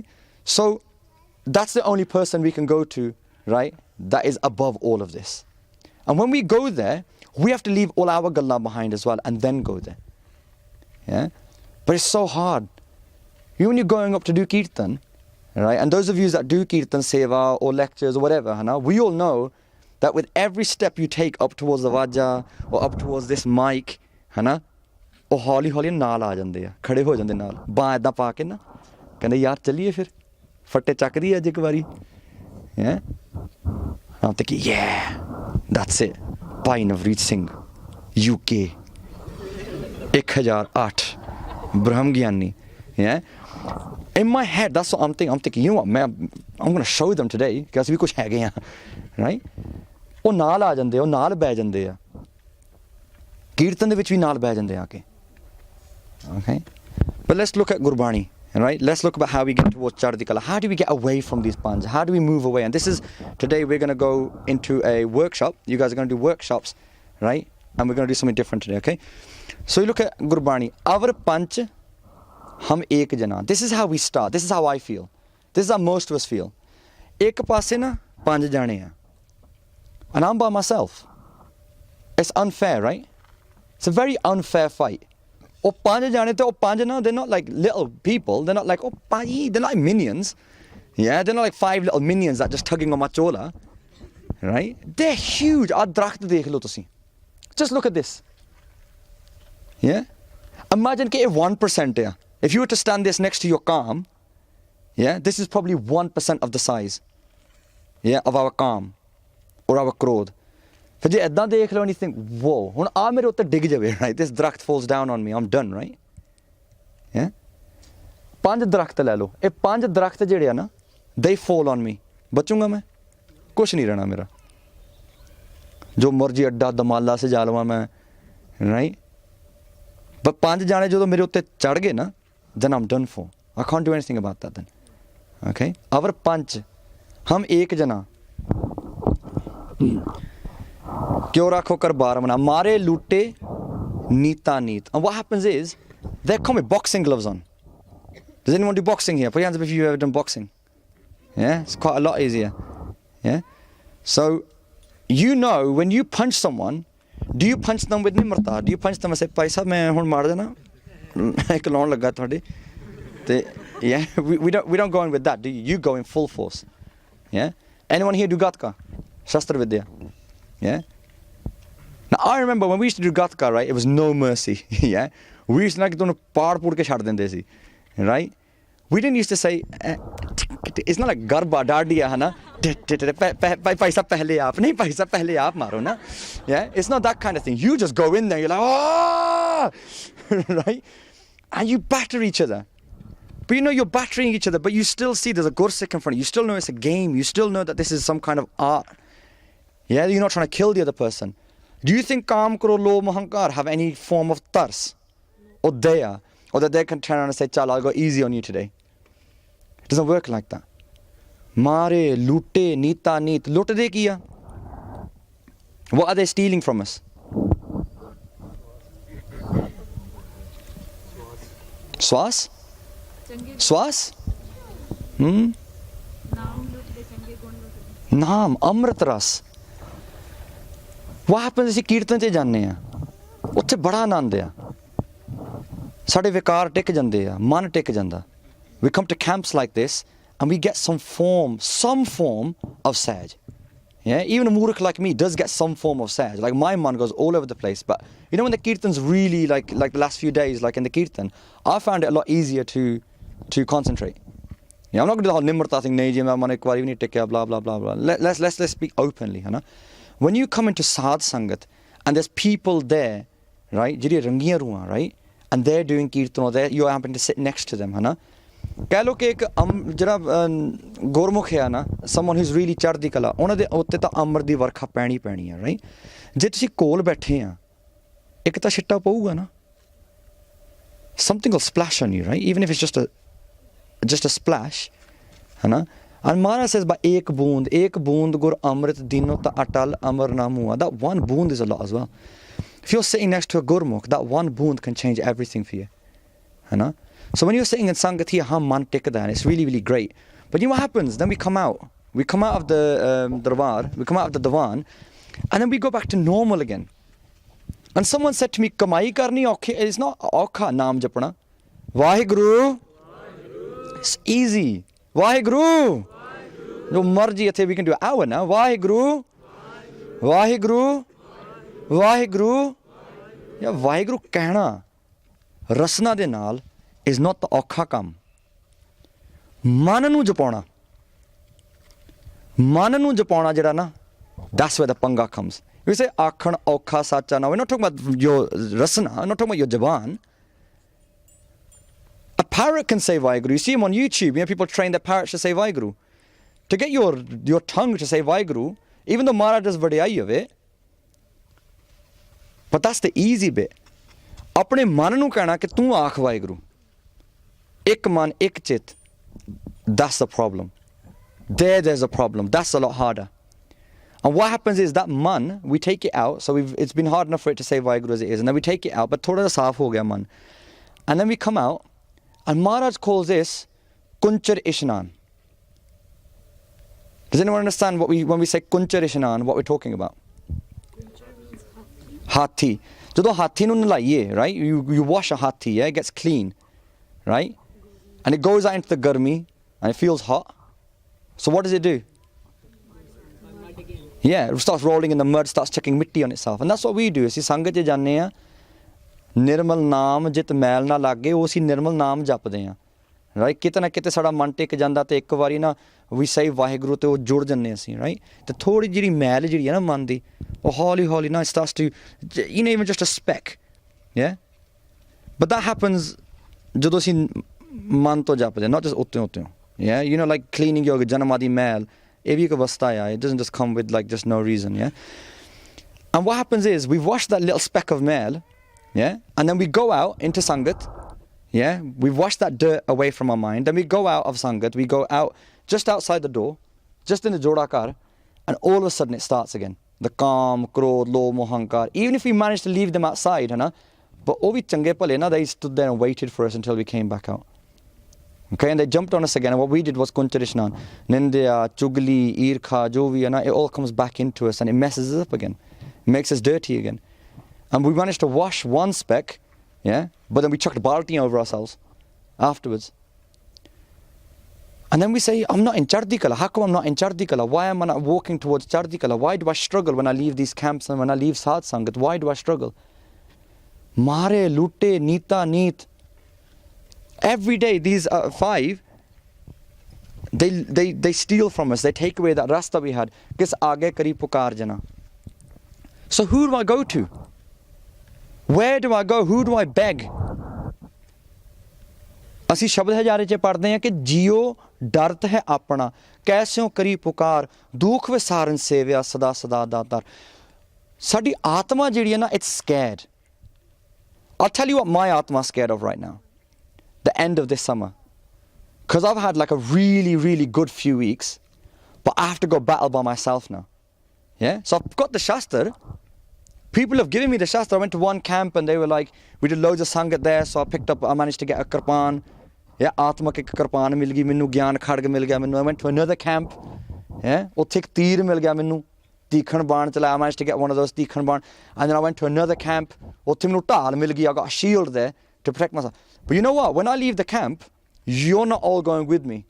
So that's the only person we can go to, right? That is above all of this. And when we go there, we have to leave all our gallah behind as well and then go there. Yeah? But it's so hard. You when you're going up to do kirtan, right? And those of you that do kirtan seva or lectures or whatever, we all know that with every step you take up towards the wajah or up towards this mic, ਉਹ ਹੌਲੀ ਹੌਲੀ ਨਾਲ ਆ ਜਾਂਦੇ ਆ, ਖੜੇ ਹੋ ਜਾਂਦੇ ਨਾਲ, ਬਾਂਹ ਇਦਾਂ ਪਾ ਕੇ ਨਾ, ਕਹਿੰਦੇ ਯਾਰ ਚੱਲੀਏ ਫਿਰ, ਫੱਟੇ ਚੱਕਦੀ ਅੱਜ ਇੱਕ ਵਾਰੀ. Yeah? I'm thinking, yeah, that's it. Bhai Navreet Singh, UK, 1008, Braham Gyani. Yeah? In my head, that's what I'm thinking. I'm thinking, you know what, man, I'm going to show them today, because we kuch ਹੈਗੇ ਆ, right? ਉਹ ਨਾਲ ਆ ਜਾਂਦੇ, ਉਹ ਨਾਲ ਬਹਿ ਜਾਂਦੇ ਆ. ਕੀਰਤਨ ਦੇ ਵਿੱਚ ਵੀ ਨਾਲ ਬਹਿ ਜਾਂਦੇ ਆ ਕੇ. Okay? But let's look at Gurbani. Right? Let's look about how we get towards Chardi Kala. How do we get away from these panj? How do we move away? And this is, today we're going to go into a workshop. You guys are going to do workshops, right? And we're going to do something different today, okay? So you look at Gurbani. Our panch, hum ek jana. This is how we start. This is how I feel. This is how most of us feel. Ek paase na, panj jane hai. And I'm by myself. It's unfair, right? It's a very unfair fight. Oh, panj jane to, oh, panj na, they're not like little people. They're not like, oh, pai, they're not like minions. Yeah, they're not like 5 little minions that just tugging on my chola. Right? They're huge. Just look at this. Yeah? Imagine if 1% hai. If you were to stand this next to your calm, yeah, this is probably 1% of the size, yeah, of our calm or our krodh. ਫਿਰ ਜੇ ਇੱਦਾਂ ਦੇਖ ਲਓ and you think, whoa, ਹੁਣ ਆ ਮੇਰੇ ਉੱਤੇ ਡਿੱਗ ਜਾਵੇ, right? This ਦਰਖਤ falls down on me, I'm done, right? Yeah? 5 ਦਰਖਤ ਲੈ ਲਓ, ਇਹ 5 ਦਰਖਤ ਜਿਹੜੇ ਆ ਨਾ, they fall on me. ਬਚੂੰਗਾ ਮੈਂ? ਕੁਛ ਨਹੀਂ ਰਹਿਣਾ ਮੇਰਾ. ਜੋ ਮਰਜ਼ੀ ਅੱਡਾ ਦਮਾਲਾ ਸਜਾ ਲਵਾਂ ਮੈਂ, right? But 5 ਜਾਣੇ ਜਦੋਂ ਮੇਰੇ ਉੱਤੇ ਚੜ ਗਏ ਨਾ, then I'm done for. I can't do anything about that then. Okay? Our ਪੰਚ, ਹਮ ਇੱਕ ਜਨਾ. क्यों राखो कर बार मना मारे लूटे नीता नीत. And what happens is they come with boxing gloves on. Does anyone do boxing here? Put your hands up if you've ever done boxing. Yeah, it's quite a lot easier. Yeah, so you know when you punch someone, do you punch them with nimrata? Do you punch them and say, "Paisa, main hun maar dena, ek laun laga thode." Yeah, we don't go in with that. Do you? You go in full force. Yeah. Anyone here do gatka? Shastra Vidya. Yeah. Now I remember when we used to do gatka, right? It was no mercy. Yeah. We used to like dono paar pur ke chhad dende si, right? We didn't used to say, it's not like garba dardiya hai na, paisa pehle aap, nahi paisa pehle aap maro na. Yeah. It's not that kind of thing. You just go in there, you're like, oh, right? And you batter each other. But you know you're battering each other, but you still see there's a gursik in front of you. You still know it's a game. You still know that this is some kind of art. Yeah, you're not trying to kill the other person. Do you think Kaam Kro Lo Mahankar have any form of tars or daya, or that they can turn around and say, "Chal, I'll go easy on you today"? It doesn't work like that. Mare, loote, nita, neet. Loot de kiya. What are they stealing from us? Swas? Swas? Naam, Amrit Ras. What happens if we kirtan che janne a? Uthe bada aanand a. Sade vikar tik jande a, man tik janda. We come to camps like this and we get some form of saj. Yeah, even a murukh like me does get some form of saj. Like my man goes all over the place. But you know when the kirtan's really like the last few days, like in the kirtan, I found it a lot easier to concentrate. Yeah, I'm not going to do the whole nimrata thing, nahi ji main man ek wari nahi tikya, blah blah blah blah. Let's speak openly, you know. When you come into Sadh Sangat and there's people there, right, jiri rangiyan ruhan, right, and they're doing kirtan or there, you happen to sit next to them, है ना. कह लो कि एक जरा गोरमुख है ना, someone who's really चढ़दी कला, उन्हें दे उत्ते ता अमर दी वर्खा पैनी है, right? जे तुसी कोल बैठे हैं, एक ता छिट्टा पऊगा ना. Something will splash on you, right? Even if it's just a splash, है ना. And Maharaj says, by ek boond gur amrit dino ta atal amar namua. That one boond is a lot as well. If you're sitting next to a gurmukh, that one boond can change everything for you. है ना. So when you're sitting in Sangat here, hum man tikda, and it's really, really great. But you know what happens? Then we come out of the darbar, we come out of the divan, and then we go back to normal again. And someone said to me, Kamai karni aukhi, it's not aukha naam japna. Vaheguru. It's easy. Vaheguru. No marji athe, we can do an hour now. Vaheguru. Vaheguru. Vaheguru. Yeah, Vaheguru ਕਹਿਣਾ ਰਸਨਾ ਦੇ ਨਾਲ is not the ਔਖਾ ਕੰਮ. ਮਨ ਨੂੰ ਜਪਾਉਣਾ ਜਿਹੜਾ ਨਾ, that's where the ਪੰਗਾ comes. We say ਆਖਣ ਔਖਾ ਸਾਚਾ ਨਾ, we're not talking about your rasna, we're not talking about your jaban. A parrot can say Vaheguru. You see him on YouTube, you know, people train their parrots to say Vaheguru. To get your tongue to say Vaheguru, even though Maharaj does vadiyai of it, but that's the easy bit. ਆਪਣੇ ਮਨ ਨੂੰ ਕਹਿਣਾ ਕਿ ਤੂੰ ਆਖ ਵਾਹਿਗੁਰੂ. ਇੱਕ ਮਨ, ਇੱਕ ਚਿੱਤ. That's the problem. There's a problem. That's a lot harder. And what happens is that man, we take it out. So it's been hard enough for it to say Vaheguru as it is. And then we take it out, but thoda saaf ho gaya man. And then we come out, and Maharaj calls this Kunchar Ishnan. Does anyone understand when we say Kunchar Ishnan, what we're talking about? Hathi. ਜਦੋਂ ਹਾਥੀ ਨੂੰ ਨਲਾਈਏ, right? You wash a hathi, yeah? It gets clean, right? And it goes out into the garmi, and it feels hot. So what does it do? Yeah, it starts rolling in the mud, starts chucking mitti on itself. And that's what we do. ਅਸੀਂ ਸੰਗਤ 'ਚ ਜਾਂਦੇ ਆ, ਨਿਰਮਲ ਨਾਮ ਜਿਤ ਮੈਲ ਨਾ ਲਾਗੇ, ਉਹ ਅਸੀਂ ਨਿਰਮਲ ਨਾਮ ਜਪਦੇ ਆ. ਰਾਈਟ, ਕਿਤੇ ਨਾ ਕਿਤੇ ਸਾਡਾ ਮਨ ਟਿਕ ਜਾਂਦਾ ਤੇ ਇੱਕ ਵਾਰੀ ਨਾ ਵੀ ਸਹੀ ਵਾਹਿਗੁਰੂ ਤੇ ਉਹ ਜੁੜ ਜੰਨੇ ਅਸੀਂ, ਰਾਈਟ. ਤੇ ਥੋੜੀ ਜਿਹੜੀ ਮੈਲ ਜਿਹੜੀ ਹੈ ਨਾ ਮਨ ਦੀ, ਉਹ ਹੌਲੀ ਹੌਲੀ ਨਾ starts to, you know, even just a speck, yeah. But that happens ਜਦੋਂ ਅਸੀਂ ਮਨ ਤੋਂ ਜਪਦੇ, not just ਉੱਤੋਂ, yeah. You know, like cleaning your ਜਨਮਾਂ ਦੀ ਮੈਲ, ਇਹ ਵੀ ਇੱਕ ਅਵਸਥਾ ਆ. It doesn't just come with like just no reason, yeah. And what happens is we've washed that little speck of mel, yeah, and then we go out into Sangat, yeah, we've washed that dirt away from our mind, then we go out of Sangat, we go out just outside the door, just in the Jodakar, and all of a sudden it starts again. The Kam, Krodh, Lo, Mohankar. Even if we managed to leave them outside, but oh, we change pale na, they stood there and waited for us until we came back out. Okay, and they jumped on us again, and what we did was Kuntarishnan. Nindya, Chugli, Irkha, Jovi, it all comes back into us and it messes us up again. It makes us dirty again. And we managed to wash one speck, yeah, but then we chucked balti over ourselves afterwards. And then we say, I'm not in Chardi Kala. How come I'm not in Chardi Kala? Why am I not walking towards Chardi Kala? Why do I struggle when I leave these camps and when I leave Sadh Sangat? Why do I struggle? Mare, Lute, Nita, Neet. Every day, these 5, they steal from us. They take away that rasta we had. Kis aage kari pukar jana. So who do I go to? Where do I go? Who do I beg? ਅਸੀਂ ਸ਼ਬਦ ਹਜ਼ਾਰੇ 'ਚ ਪੜ੍ਹਦੇ ਹਾਂ ਕਿ JIO ਡਰਤ ਹੈ ਆਪਣਾ, ਕੈਸਿਓ ਕਰੀ ਪੁਕਾਰ, ਦੁੱਖ ਵਿਸਾਰਨ ਸੇਵਿਆ ਸਦਾ ਸਦਾ ਦਾਤਾਰ. ਸਾਡੀ ਆਤਮਾ ਜਿਹੜੀ ਹੈ ਨਾ, it's scared. I'll tell you what my atma is scared of right now. The end of this summer. Because I've had like a really, really good few weeks, but I have to go battle by myself now. Yeah? So I've got the Shastra. People have given me the Shastra. I went to one camp and they were like, we did loads of Sangat there, so I managed to get a Karpan. Yeah, Atma ke Karpan mil gayi minnu, Gyan Khadg mil gaya minnu. I went to another camp. Yeah, uthik teer mil gaya minnu. Tikhan Baan chala, I managed to get one of those Tikhan Baan. And then I went to another camp. Uthik minnu taal mil gayi. I got a shield there to protect myself. But you know what? When I leave the camp, you're not all going with me.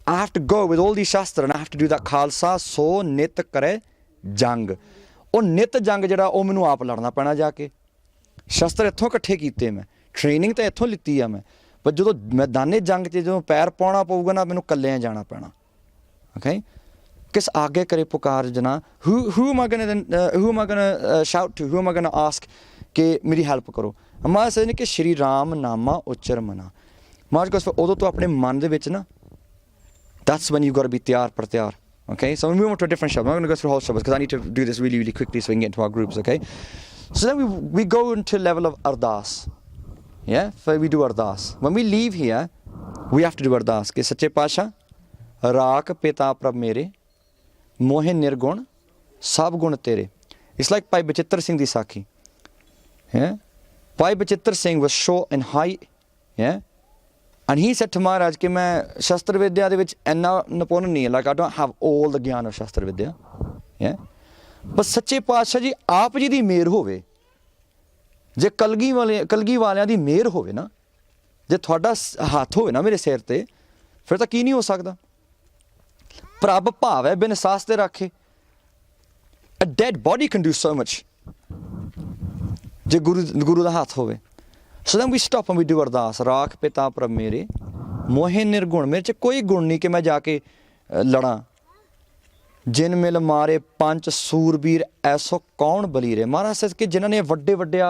I have to go with all these Shastra and I have to do that Khalsa so nit kare jang. ਉਹ ਨਿਤ ਜੰਗ ਜਿਹੜਾ ਉਹ ਮੈਨੂੰ ਆਪ ਲੜਨਾ ਪੈਣਾ ਜਾ ਕੇ. ਸ਼ਸਤਰ ਇੱਥੋਂ ਇਕੱਠੇ ਕੀਤੇ ਮੈਂ, ਟ੍ਰੇਨਿੰਗ ਤਾਂ ਇੱਥੋਂ ਲਿੱਤੀ ਆ ਮੈਂ, ਪਰ ਜਦੋਂ ਮੈਦਾਨੇ ਜੰਗ 'ਚ ਜਦੋਂ ਪੈਰ ਪਾਉਣਾ ਪਊਗਾ ਨਾ, ਮੈਨੂੰ ਇਕੱਲਿਆਂ ਜਾਣਾ ਪੈਣਾ. ਓਕੇ, ਕਿਸ ਆਗੇ ਕਰੇ ਪੁਕਾਰ ਜਨਾ, who am I gonna shout to, who am I gonna ask ਕਿ ਮੇਰੀ ਹੈਲਪ ਕਰੋ. ਮਾਂ ਸੋਚਦੇ ਨੇ ਕਿ ਸ਼੍ਰੀ ਰਾਮ ਨਾਮਾ ਉਚਰ ਮਨਾ. ਮਾਂ ਕੋਲ ਉਦੋਂ ਤੋਂ ਆਪਣੇ ਮਨ ਦੇ ਵਿੱਚ ਨਾ, that's when you got to be ਤਿਆਰ ਪਰ ਤਿਆਰ. Okay, so we move on to a different shabad. I'm not going to go through whole shabad because I need to do this really, really quickly so we can get into our groups, okay? So then we go into level of ardas. Yeah, so we do ardas. When we leave here, we have to do ardas. Ke Sache Pasha, Raak Pita Prab Mere, Mohe Nirgun, Sab Gun Tere. It's like Bhai Bachittar Singh di Sakhi. Yeah? Bhai Bachittar Singh was short in height, yeah? And he said to Maharaj कि मैं शस्त्र विद्या दे विच इन्ना निपुण नहीं है, like I don't have all the ज्ञान of शस्त्र विद्या, yeah? बस सच्चे पातशाह जी आप जी दी मेहर होवे, जे कलगी वालियां दी मेहर होवे ना, जे तुहाडा हाथ होवे ना मेरे सिर ते, फिर तां की नहीं हो सकदा। प्रभ भाव है बिन सास ते रखे। A dead body can do so much जे गुरु दा हाथ होवे। So then we stop and we do अरदास, राख पिता प्रभ मेरे मोहे निर्गुण, मेरे च कोई गुण नहीं कि मैं जाके लड़ा। जिन मिल मारे पंच सूरबीर ऐसो कौन बली रे। महाराज says कि जिन्होंने वड्डे वड्डे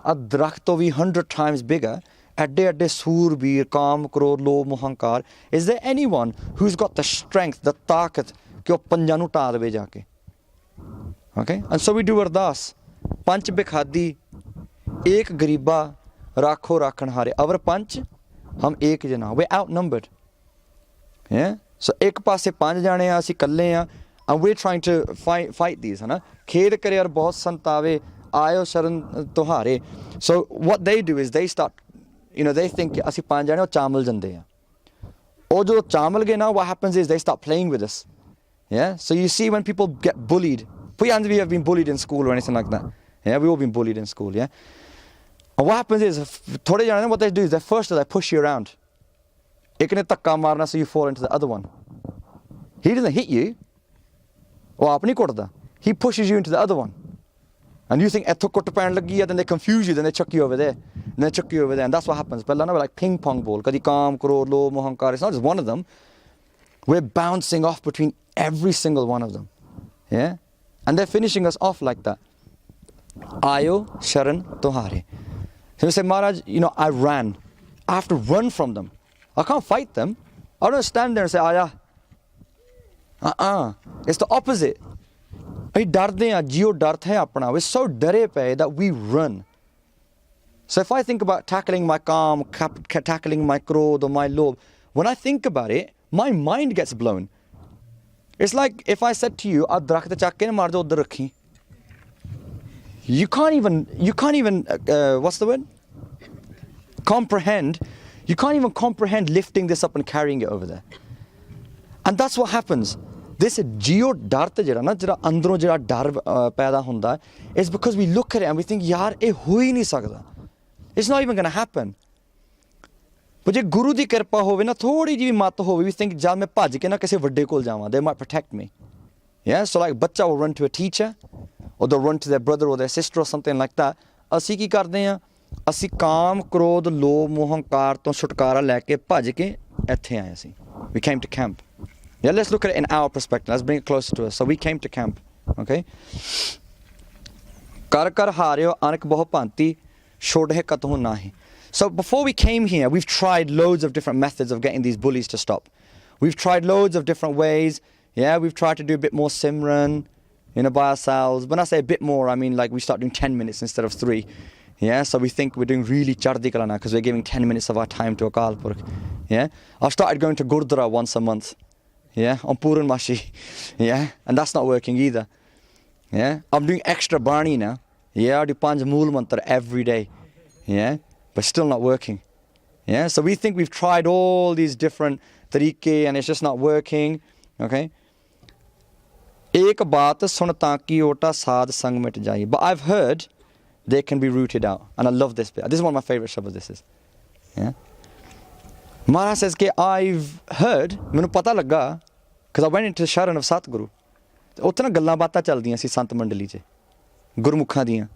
दरख्त तो भी 100 times bigger, एडे एडे सूरबीर काम क्रोध लोभ मोहंकार, is there anyone who's got the strength, the ताकत कि वो पंजां नूं ढा देवे जाके। Okay, and so we do अरदास, पंच बेखादी एक गरीबा राखो राखण हारे, अवर पंच हम एक जना, we're outnumbered, yeah? So एक पासे 5 जाने आ, असीं कल्ले आ, and we're trying to fight these, है ना। खेद करे और बहुत संतावे आयो शरण तुहारे। So what they do is they start, you know, they think असीं 5 जाने और चामल जंदे आ, और जो चामल गए ना, what happens is they start playing with us, yeah? So you see when people get bullied, put your hands if you have been bullied in school or anything like that, yeah? We've all been bullied in school, yeah? And what happens is, थोड़े जाने what they do is they push you around. एक ने धक्का मारना so you fall into the other one. He doesn't hit you. वो आप नहीं कुटदा. He pushes you into the other one. And you think इत्थों कुट पैण लगी है, then they confuse you, then they chuck you over there, and they chuck you over there, and that's what happens. ਪਹਿਲਾਂ ना like ping pong ball, कदी काम क्रोध लोभ मोहंकार. It's not just one of them. We're bouncing off between every single one of them, yeah. And they're finishing us off like that. आयो शरण तुम्हारे. So we say, Maharaj, you know, I ran. I have to run from them. I can't fight them. I don't stand there and say, Aya. It's the opposite. We डरते हैं, जियो डर है अपना. We're so डरे पे that we run. So if I think about tackling my calm, tackling my krodh or my lobh, when I think about it, my mind gets blown. It's like if I said to you, "Adrakh chak ke maar do udhar rakhi." You can't even what's the word? Comprehend. You can't even comprehend lifting this up and carrying it over there. And that's what happens. This geo dar te jehda na, jehda andron jehda dar paida hunda, is because we look at it and we think, yaar, eh ho hi nahi sakda. It's not even going to happen. But je guru di kirpa hove na, thodi ji mat hove, we think, jab main bhaj ke na kise vadde kol jawa, they might protect me. Yeah, so like bachcha will run to a teacher, or they'll run to their brother or their sister or something like that. ਅਸੀਂ ਕੀ ਕਰਦੇ ਹਾਂ, ਅਸੀਂ ਕਾਮ ਕ੍ਰੋਧ ਲੋਭ ਮੋਹੰਕਾਰ ਤੋਂ ਛੁਟਕਾਰਾ ਲੈ ਕੇ ਭੱਜ ਕੇ ਇੱਥੇ ਆਏ ਅਸੀਂ. We came to camp. Yeah, let's look at it in our perspective. Let's bring it closer to us. So we came to camp, okay? ਕਰ ਕਰ ਹਾਰਿਓ ਅਨਕ ਬਹੁ ਭਾਂਤੀ ਛੋੜਹਿ ਕਤਹੁ ਨਾਹੀ. So before we came here, we've tried loads of different methods of getting these bullies to stop. We've tried loads of different ways. Yeah, we've tried to do a bit more Simran, you know, by ourselves. When I say a bit more, I mean like we start doing 10 minutes instead of 3. Yeah, so we think we're doing really chardi kala now because we're giving 10 minutes of our time to Akal Purkh. Yeah, I've started going to Gurdwara once a month. Yeah, on Puran Mashi. Yeah, and that's not working either. Yeah, I'm doing extra Barney now. Yeah, I do Panj Mool Mantra every day. Yeah, but still not working. Yeah, so we think we've tried all these different tariqe and it's just not working. Okay. एक बात सुन ताकि ओटा साध संग मिट जाए. But I've heard they can be rooted out. And I love this bit. This is one of my favorite shabas, this is. Yeah. Maharaj says कि I've heard, मैंने पता लगा, because I went into the Sharan of Satguru. उत्थे ना गल्लां बातां चलदियां सी संत मंडली च, गुरमुखां दियां.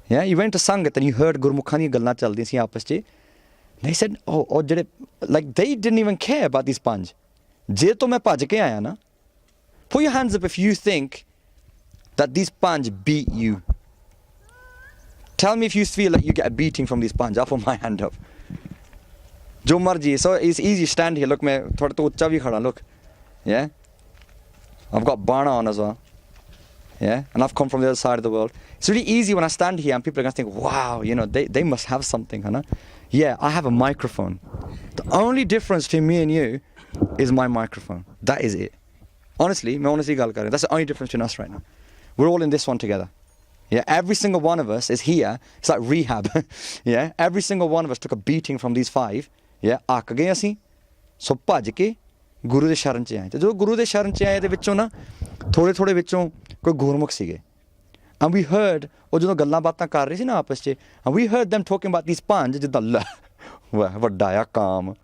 Yeah, you went to Sangat and you heard गुरमुखां दियां गल्लां चलदियां सी आपस च. They said, oh, जेड़े, like they didn't even care about these पंज. जे तो मैं भज के आया ना, put your hands up if you think that these panj beat you. Tell me if you feel like you get a beating from these panj. I'll put my hand up. Jo marji. So it's easy, stand here. Look, main thoda to ucha bhi khada. Look. Yeah. I've got bana on as well. Yeah. And I've come from the other side of the world. It's really easy when I stand here and people are going to think, wow, you know, they must have something. Huh? Yeah, I have a microphone. The only difference between me and you is my microphone. That is it. Honestly, मैं honestly ਗੱਲ ਕਰ ਰਿਹਾ. That's the only difference between us right now. We're all in this one together. Yeah, every single one of us is here. It's like rehab. Yeah, every single one of us took a beating from these 5. Yeah, ਅੱਕ ਗਏ ਅਸੀਂ ਸੋ ਭੱਜ ਕੇ ਗੁਰੂ ਦੇ ਸ਼ਰਨ 'ਚ ਆਏ ਤੇ ਜਦੋਂ ਗੁਰੂ ਦੇ ਸ਼ਰਨ 'ਚ ਆਏ ਦੇ ਵਿੱਚੋਂ ਨਾ ਥੋੜ੍ਹੇ ਵਿੱਚੋਂ ਕੋਈ ਗੁਰਮੁਖ ਸੀਗੇ and we heard ਉਹ ਜਦੋਂ ਗੱਲਾਂ ਬਾਤਾਂ ਕਰ ਰਹੇ ਸੀ ਨਾ ਆਪਸ 'ਚ and we heard them talking about these 5 ਜਿੱਦਾਂ ਲੈ ਵੱਡਾ ਆ ਕਾਮ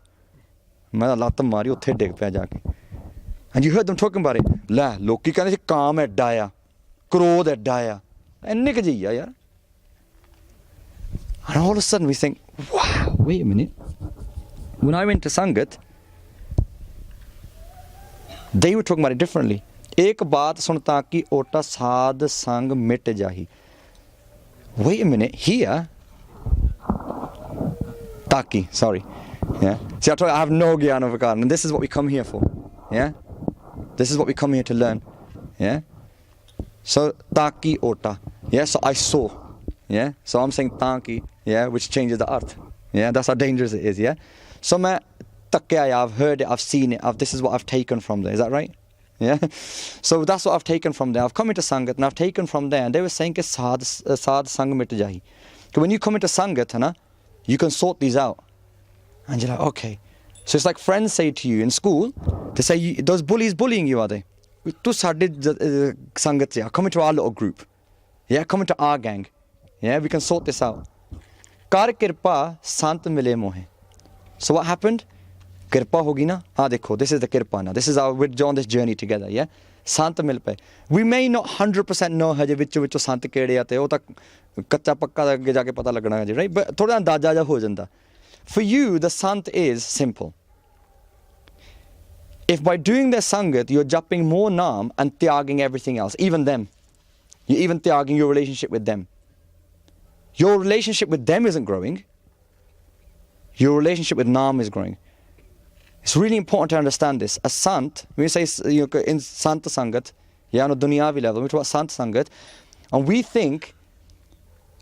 ਮੈਂ ਤਾਂ ਲੱਤ ਮਾਰੀ ਉੱਥੇ ਡਿੱਗ ਪਿਆ ਜਾ ਕੇ and you heard them talking about it ਲੈ ਲੋਕੀ ਕਹਿੰਦੇ ਸੀ ਕਾਮ ਐਡਾ ਆ ਕ੍ਰੋਧ ਐਡਾ ਆ ਇੰਨੇ ਕੁ ਜਿਹੀ ਆ ਯਾਰ and all of a sudden we think wow wait a minute when I went to Sangat they were talking about it differently एक बात सुन ताकि ओटा साध संग मिट जाही wait a minute here taki sorry yeah see I told you I have no gyan of Vikaran and this is what we come here for yeah this is what we come here to learn yeah so taki ota yeah so I saw yeah so I'm saying taki yeah which changes the earth yeah that's how dangerous it is yeah so main takkya I've heard it I've seen it this is what I've taken from there is that right yeah so that's what I've taken from there I've come into Sangat and I've taken from there and they were saying sad sang mit jahi so when you come into Sangat na you can sort these out and you're like okay so it's like friends say to you in school they say those bullies bullying you are they tu sade Sangat se come into our little group yeah come into our gang yeah we can sort this out kar kirpa sant mile mohe so what happened ਕਿਰਪਾ ਹੋ ਗਈ ਨਾ ਦੇਖੋ this is the ਕਿਰਪਾ now this is our we're on this journey together yeah ਸੰਤ ਮਿਲ ਪਏ we may not 100% know ਹਜੇ ਵਿੱਚੋਂ ਸੰਤ ਕਿਹੜੇ ਆ ਤੇ ਉਹ ਤਾਂ ਕੱਚਾ ਪੱਕਾ ਦਾ ਅੱਗੇ ਜਾ ਕੇ ਪਤਾ ਲੱਗਣਾ ਹੈ right but ਥੋੜਾ ਅੰਦਾਜ਼ਾ ਜਿਹਾ ਹੋ ਜਾਂਦਾ for you the sant is simple if by doing their sangat you're japping more naam and tyaging everything else even them you're even tyaging your relationship with them your relationship with them isn't growing your relationship with naam is growing. It's really important to understand this. A sant, when we say in Sant Sangat, yeah, on a dunyavi level, we talk about Sant Sangat, and we think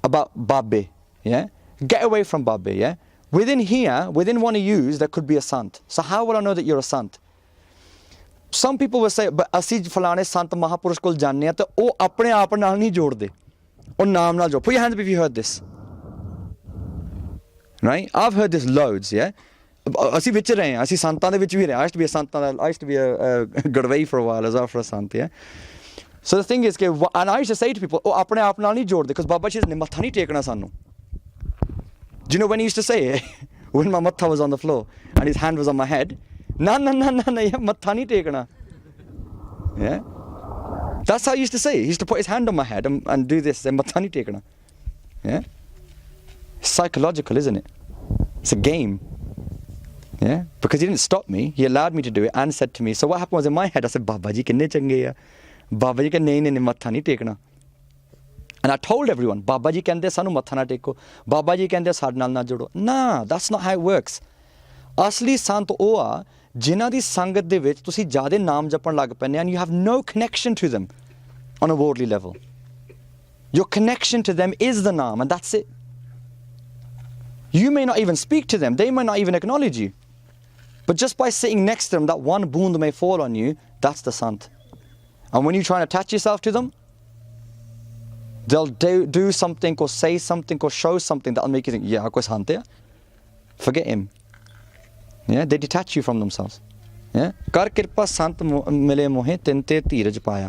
about Babbe, yeah? Get away from Babbe, yeah? Within here, within one of yous, there could be a Sant. So how will I know that you're a Sant? Some people will say, but ਅਸੀਂ ਫਲਾਣੇ ਸੰਤ ਮਹਾਪੁਰਸ਼ ਕੋਲ ਜਾਂਦੇ ਆ ਤੇ ਉਹ ਆਪਣੇ ਆਪ ਨਾਲ ਨਹੀਂ ਜੋੜਦੇ ਉਹ ਨਾਮ ਨਾਲ ਜੋੜ. Put your hands up if you heard this. Right? I've heard this loads, yeah? ਅਸੀਂ ਵਿੱਚ ਰਹੇ ਹਾਂ ਅਸੀਂ ਸੰਤਾਂ ਦੇ ਵਿੱਚ ਵੀ ਰਹੇ I used to be a ਸੰਤਾਂ ਦਾ I used to be a ਗੜਵਈ for a while as well for a sant yeah so the thing is and I used to say to people ਉਹ ਆਪਣੇ ਆਪ ਨਾਲ ਨਹੀਂ ਜੋੜਦੇ because ਬਾਬਾ ਜੀ ਨੇ ਮੱਥਾ ਨਹੀਂ ਟੇਕਣਾ ਸਾਨੂੰ do you know when he used to say it when my matha was on the floor and his hand was on my head na yeah ਮੱਥਾ ਨਹੀਂ ਟੇਕਣਾ yeah that's how he used to say it. He used to put his hand on my head and do this and ਮੱਥਾ ਨਹੀਂ ਟੇਕਣਾ yeah it's psychological isn't it it's a game yeah because he didn't stop me he allowed me to do it and said to me so what happened was in my head I said baba ji kinne change hai baba ji ke nahi matha nahi tekna and I told everyone baba ji kende sanu matha na teko baba ji kende sad nal na jodo nah that's not how it works asli sant ਉਹ ਆ ਜਿਨ੍ਹਾਂ ਦੀ ਸੰਗਤ ਦੇ ਵਿੱਚ ਤੁਸੀਂ ਜ਼ਿਆਦਾ ਨਾਮ ਜਪਣ ਲੱਗ ਪੈਂਦੇ and you have no connection to them on a worldly level your connection to them is the naam and that's it you may not even speak to them they may not even acknowledge you but just by sitting next to them that one boond may fall on you that's the sant and when you try and attach yourself to them they'll do something or say something or show something that'll make you think yeah koi sant hai forget him yeah they detach you from themselves yeah kar kirpa sant mile mohe tinte dheeraj paya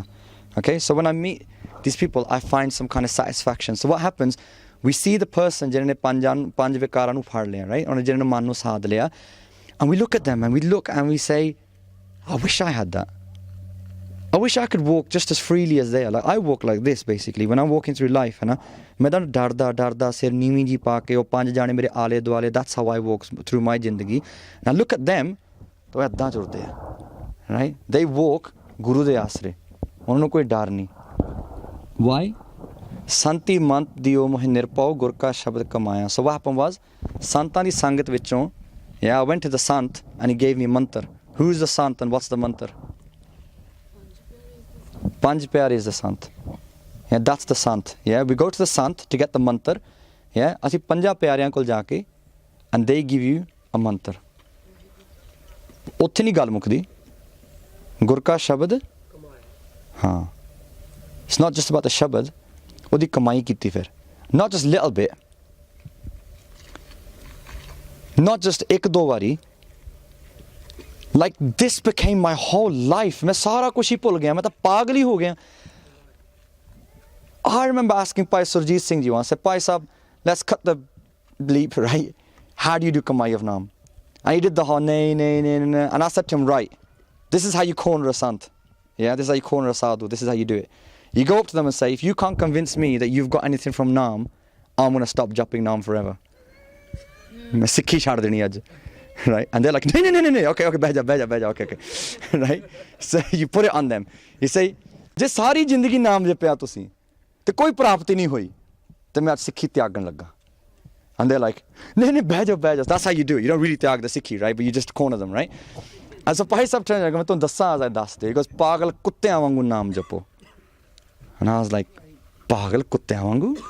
okay so when I meet these people I find some kind of satisfaction so what happens we see the person ਜਿਹਨੇ ਪੰਜ ਵਿਕਾਰਾਂ ਨੂੰ ਫੜ ਲਿਆ right ਉਹਨੇ ਜਿਹਨੇ ਮਨ ਨੂੰ ਸਾਧ ਲਿਆ and we look at them and we look and we say I wish I had that I wish I could walk just as freely as they are like I walk like this basically when I'm walking through life ਹੈ ਨਾ ਮੈਂ ਤਾਂ ਡਰਦਾ ਸਿਰ ਨੀਵੀਂ ਜੀ ਪਾ ਕੇ ਉਹ ਪੰਜ ਜਾਣੇ ਮੇਰੇ ਆਲੇ ਦੁਆਲੇ that's how I walk through my ਜ਼ਿੰਦਗੀ and I look at them ਤਾਂ ਇੱਦਾਂ ਤੁਰਦੇ ਆ right they walk ਗੁਰੂ ਦੇ ਆਸਰੇ ਉਹਨਾਂ ਨੂੰ ਕੋਈ ਡਰ ਨਹੀਂ why ਸੰਤੀ ਮੰਤ ਦਿਓ ਮੋਹਿ ਨਿਰਪਉ ਗੁਰ ਕਾ ਸ਼ਬਦ ਕਮਾਇਆ so what happened was ਸੰਤਾਂ ਦੀ ਸੰਗਤ ਵਿੱਚੋਂ yeah I went to the sant and he gave me mantra who's the sant and what's the mantra panj pyare is the sant yeah that's the sant yeah we go to the sant to get the mantra yeah ਅਸੀਂ ਪੰਜਾਂ ਪਿਆਰਿਆਂ ਕੋਲ ਜਾ ਕੇ and they give you a mantra ਉੱਥੇ ਨਹੀਂ ਗੱਲ ਮੁੱਕਦੀ ਗੁਰ ਕਾ ਸ਼ਬਦ ਹਾਂ it's not just about the shabad ਉਹਦੀ ਕਮਾਈ ਕੀਤੀ ਫਿਰ not just little bit, not just ਇੱਕ ਦੋ ਵਾਰੀ, like this became my whole life. ਮੈਂ ਸਾਰਾ ਕੁਝ ਹੀ ਭੁੱਲ ਗਿਆ, ਮੈਂ ਤਾਂ ਪਾਗਲ ਹੀ ਹੋ ਗਿਆ. I remember asking Bhai Surjit Singh ji once, I said, Bhai Sahab, let's cut the bleep, right? How do you do Kamai of Naam? And he did the whole nay. And I said to him, right, this is how you corner a sant. Yeah, this is how you corner a sadhu. This is how you do it. You go up to them and say, if you can't convince me that you've got anything from Naam, I'm going to stop jumping Naam forever. Sikhi chhad deni aj. Right? And they're like, no. Okay, beja. Okay. Right? So you put it on them. You say, je sari jindagi Naam japya tusi, te koi prapti nahi hui, te main aj Sikhi tyagan laga. And they're like, no, beja. That's how you do it. You don't really tyag the Sikhi, right? But you just corner them, right? And so Bhai Sahab turned, main tonu dassa as I daste. He goes, pagal kuttyan wangu naam japo. And I was like, pagal kuttyan wangu?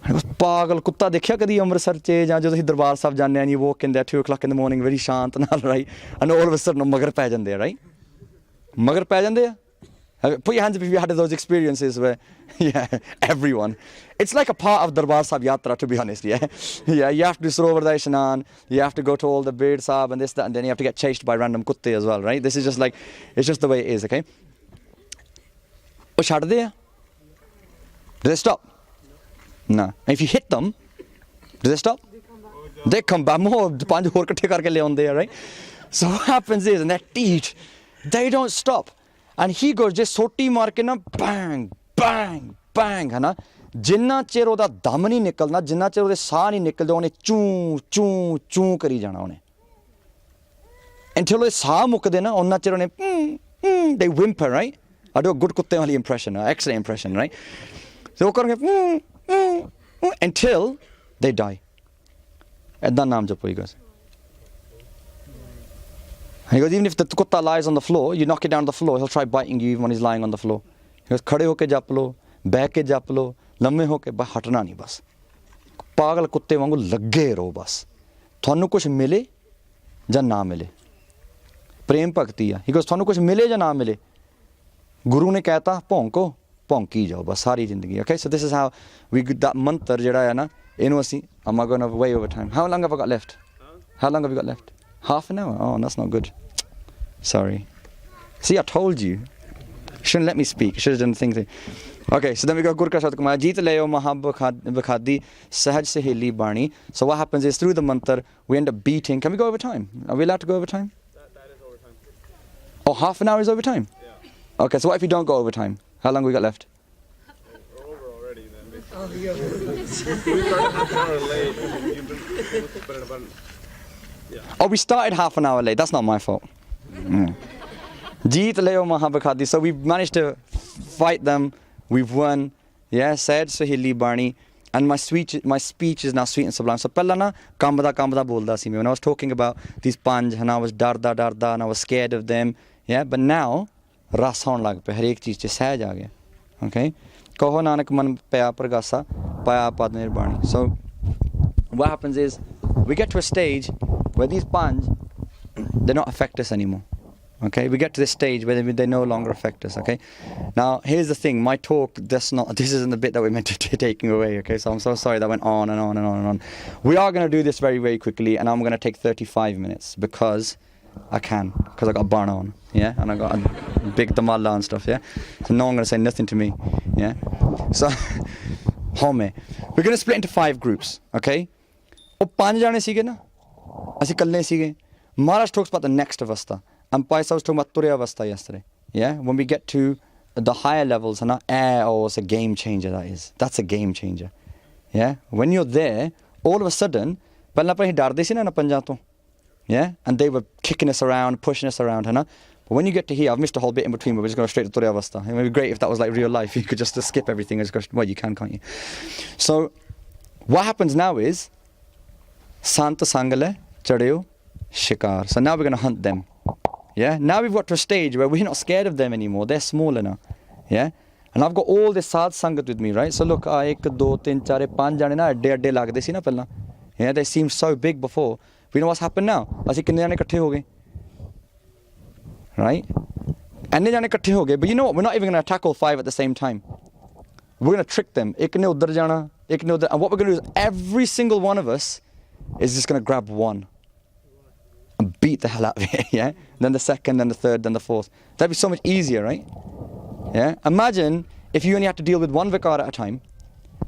And he goes, pagal kutta dekhya kadi Amritsar che, ਜਾਂ ਜਦੋਂ ਅਸੀਂ ਦਰਬਾਰ ਸਾਹਿਬ ਜਾਂਦੇ ਆ, you walk in there 2 o'clock in the morning, very ਸ਼ਾਂਤ ਨਾਲ, right? And all of a sudden ਮਗਰ ਪੈ ਜਾਂਦੇ ਆ, right? ਮਗਰ ਪੈ ਜਾਂਦੇ ਆ? Put your hands up if you had those experiences where, yeah, everyone. It's like a part of Darbar Sahib Yatra, to be honest, yeah? Yeah, you have to do Sarovar da Ishnan, you have to go to all the Beard Sahib and this, that, and then you have to get chased by random kutte as well, right? This is just like, it's just the way it is, okay? Oh, chhad de? Do they stop? No. And if you hit them, do they stop? They come back. More panj hor katthe karke le aunde hai, right? So what happens is, and their teeth, they don't stop. And he goes, just soti maar ke na, bang, hai na. Jinna chir oda dam nahi nikalna, jinna chir ode saah nahi nikalde, ਉਹਨੇ ਚੂੰ ਕਰੀ ਜਾਣਾ ਉਹਨੇ. Until ਉਹਦੇ ਸਾਹ ਮੁੱਕਦੇ ਨਾ, ਉਹਨਾਂ ਚਿਰ ਉਹਨੇ, they whimper, right? I do a good kutte wali impression, excellent impression, right? So ਉਹ ਕਰਨਗੇ, until they die. ਏਦਾਂ ਨਾਮ ਜਪੋ, he goes. And he goes, even if the kutta lies on the floor, you knock it down on the floor, he'll try biting you even when he's lying on the floor. He goes, khade hoke jap lo, beh ke jap lo, lamme hoke, ba hatna nahi bas. Pagal kutte wangu lagge raho bas. Thonu kuch mile ja na mile. Prem bhakti hai. He goes, thonu kuch mile ja na mile. Guru ne kehta, ਭੌਂਕੋ ਭੌਂਕੀ ਜਾਓ ਬਸ ਸਾਰੀ ਜ਼ਿੰਦਗੀ. Okay, so this is how we that mantra ਜਿਹੜਾ ਹੈ ਨਾ, ਇਹਨੂੰ ਅਸੀਂ, am I going to way over time? How long have I got left? How long have we got left? Half an hour? Oh, that's not good. Sorry. See, I told you. Shouldn't let me speak. Should have done things. Okay, so then we go Gur Ka Shabd Kamaya. Jeet Leo Mahab Bakhadi Sahaj Saheli Bani. So what happens is through the mantra we end up beating. Can we go over time? Are we allowed to go over time? That is over time. Oh, half an hour is over time? Yeah. Okay, so what if you don't go over time? How long have we got left? We're over already then. Oh, yeah. We started half an hour late. You've been about. Yeah. Oh, we started half an hour late. That's not my fault. Jeet Leo Mahabakhadi. So we've managed to fight them. We've won. Yeah, said Sahili Barni. And my speech is now sweet and sublime. So pehla na kambda bolda si me. When I was talking about these panj and I was darda and I was scared of them. Yeah, but now ras hoon lag pe. Har ek cheez ch sahaj aa gaya. Okay? Kaho nanak man paya pragasa paya pad nirbani. So what happens is we get to a stage where these panj, they don't affect us anymore. Okay, we get to this stage where they no longer affect us. Okay, now here's the thing, my talk, this isn't the bit that we're meant to be taking away. Okay, so I'm so sorry that went on and on. We are going to do this very, very quickly, and I'm going to take 35 minutes because I can, because I got a barn on, yeah, and I got a big damalla and stuff, yeah, so no one going to say nothing to me, yeah. So home, we're going to split into 5 groups. Okay, ਉਹ 5 ਜਾਣੇ ਸੀਗੇ ਨਾ, ਅਸੀਂ ਇਕੱਲੇ ਸੀਗੇ. Maharaj talks about the next avastha. And Bhai was talking about Turya Avastha yesterday. Yeah? When we get to the higher levels, it's a game changer, that is. That's a game changer. Yeah? When you're there, all of a sudden, yeah? And they were kicking us around, pushing us around. But when you get to here, I've missed a whole bit in between, but we're just going straight to Turya Avastha. It would be great if that was like real life. You could just skip everything and just go, well, you can, can't you? So, what happens now is, Santa Sangale, Chadeo, Shikar. So now we're going to hunt them. Yeah, now we've got to a stage where we're not scared of them anymore. They're smaller now. Yeah, and I've got all this Sadh Sangat with me, right? So look, 1, 2, 3, 4, 5 jane na adde lagde si na pehla. Yeah, they seemed so big before. We know what's happened now. Assi kinne jane ikkathe ho gaye. Right? Enne jane ikkathe ho gaye. But you know what? We're not even going to attack all 5 at the same time. we're going to trick them. Ek ne udhar jana, ek ne udhar. And what we're going to do is every single one of us is just going to grab one and beat the hell out of it, yeah? Then the second, then the third, then the fourth. That'd be so much easier, right? Yeah? Imagine if you only had to deal with one vikar at a time,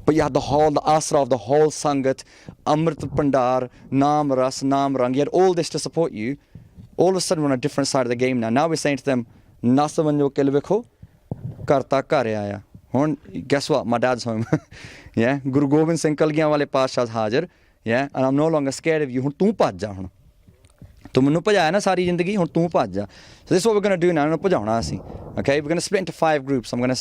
but you had the asra of the whole sangat, amrit pandar, naam ras, naam rang, you had all this to support you. All of a sudden we're on a different side of the game now. Now we're saying to them, nasavanjo kelvikho, karta kare aaya. Guess what? My dad's home. Yeah? Guru Gobind Singh Kalgiyan wale Paashahs Hajar. Yeah? And I'm no longer scared of you. Hun tu bhaj ja hun. Tu mainu bhajaya na sari zindagi, hun tu bhaj ja. So this is what we're going to do now. Okay? We're going to split into 5 groups. We're going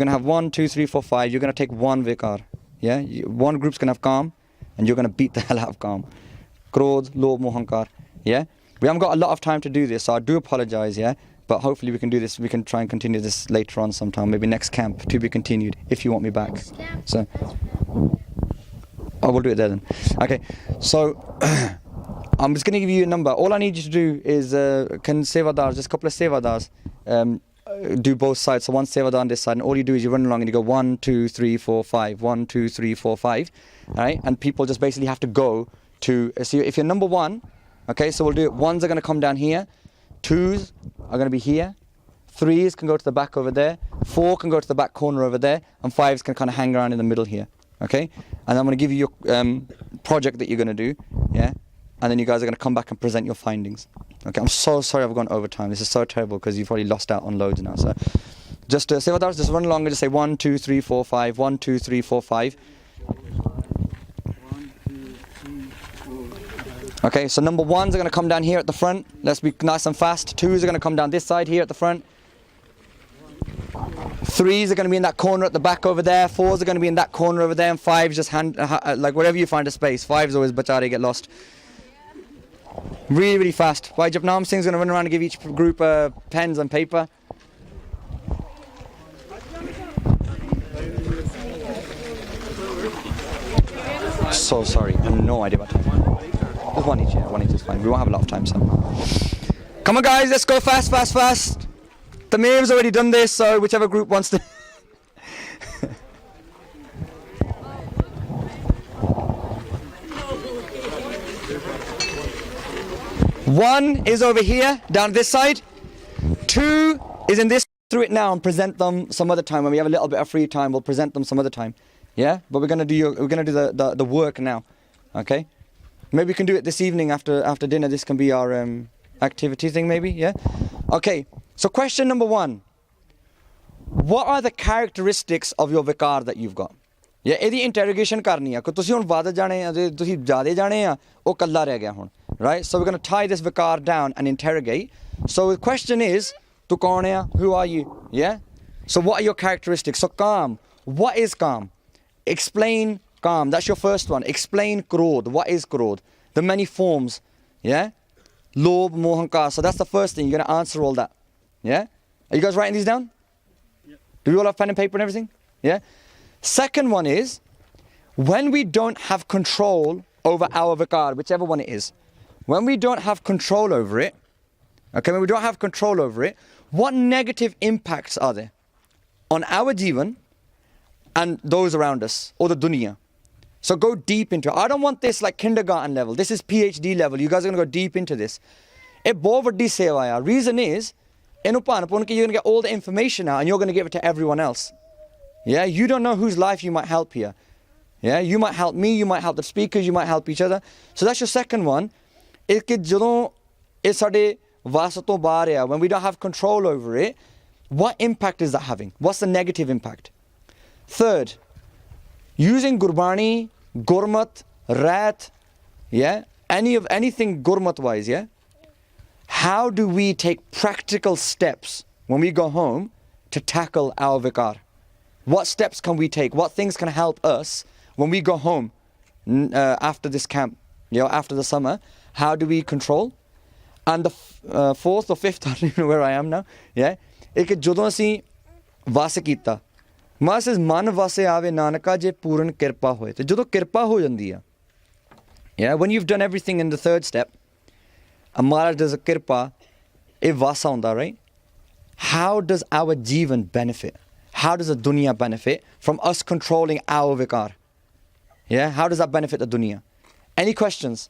to have 1, 2, 3, 4, 5. You're going to take one vikar. Yeah? One group's going to have calm, and you're going to beat the hell out of calm. Krodh, lobh, mohankar. Yeah? We haven't got a lot of time to do this, so I do apologize, yeah? But hopefully we can do this. We can try and continue this later on sometime. Maybe next camp, to be continued, if you want me back. So, we'll do it there then. Okay, so I'm just going to give you a number. All I need you to do is, can sevadars, just a couple of sevadars, do both sides. So one sevadar on this side, and all you do is you run along and you go 1, 2, 3, 4, 5, 1, 2, 3, 4, 5. All right, and people just basically have to go to. So if you're number 1, okay, so we'll do it. 1s are going to come down here. 2s are going to be here. 3s can go to the back over there. 4 can go to the back corner over there. And 5s can kind of hang around in the middle here. Okay? And I'm going to give you your project that you're going to do. Yeah? And then you guys are going to come back and present your findings. Okay? I'm so sorry I've gone over time. This is so terrible because you've already lost out on loads now. So just say what that was. Just run along and just say 1, 2, 3, 4, 5. 1, 2, 3, 4, 5. Okay, so number 1s are going to come down here at the front. Let's be nice and fast. 2s are going to come down this side here at the front. 3s are going to be in that corner at the back over there. 4s are going to be in that corner over there. And 5s just like wherever you find a space. 5s always bachare get lost. Really, really fast. Bhai Japnam Singh's going to run around and give each group pens and paper. So sorry, I have no idea about time. Just one each, yeah, one each is fine. We won't have a lot of time, so. Come on guys, let's go fast, fast, fast. Tamir's already done this, so whichever group wants to. One is over here, down this side. 2 is in this, through it now and present them some other time. When we have a little bit of free time, we'll present them some other time. Yeah, but we're gonna do the work now. Okay, maybe we can do it this evening after dinner. This can be our activity thing, maybe. Yeah. Okay. So question number 1: what are the characteristics of your vikar that you've got? Yeah, ਇਹਦੀ interrogation ਕਰਨੀ ਆ ਕਿ ਤੁਸੀਂ ਹੁਣ ਵੱਧ ਜਾਣੇ ਆ ਤੇ ਤੁਸੀਂ ਜ਼ਿਆਦਾ ਜਾਣੇ ਆ ਉਹ ਕੱਲਾ ਰਹਿ ਗਿਆ ਹੁਣ, right? So we're going to tie this vikar down and interrogate. So the question is, tu kaun hai? Who are you? Yeah. So what are your characteristics? So calm. What is calm? Explain calm. That's your first one. Explain krodh. What is krodh? The many forms. Yeah? Lobh, mohankar. So that's the first thing. You're going to answer all that. Yeah? Are you guys writing these down? Yeah. Do we all have pen and paper and everything? Yeah? Second one is, when we don't have control over our vikar, whichever one it is, when we don't have control over it, okay, when we don't have control over it, what negative impacts are there on our jivan and those around us, or the dunya? So go deep into it. I don't want this like kindergarten level. This is PhD level. You guys are going to go deep into this. A bahut vaddi seva hai. Reason is, you're going to get all the information out and you're going to give it to everyone else. Yeah, you don't know whose life you might help here. Yeah, you might help me, you might help the speakers, you might help each other. So that's your second one. When we don't have control over it, what impact is that having? What's the negative impact? Third, using Gurbani, Gurmat, Rat, yeah, anything Gurmat wise, yeah? How do we take practical steps when we go home to tackle our vikar? What steps can we take? What things can help us when we go home after this camp, after the summer? How do we control? And the fourth or fifth, I don't even know where I am now, yeah? Ek jodon asi vase kita. Ma says man vase ave nanaka je puran kirpa hoye. So jodo kirpa ho jandi hai. Yeah, when you've done everything in the third step, and Maharaj does a kirpa, a vasa onda, right? How does our jivan benefit? How does the dunya benefit from us controlling our vikar? Yeah, how does that benefit the dunya? Any questions?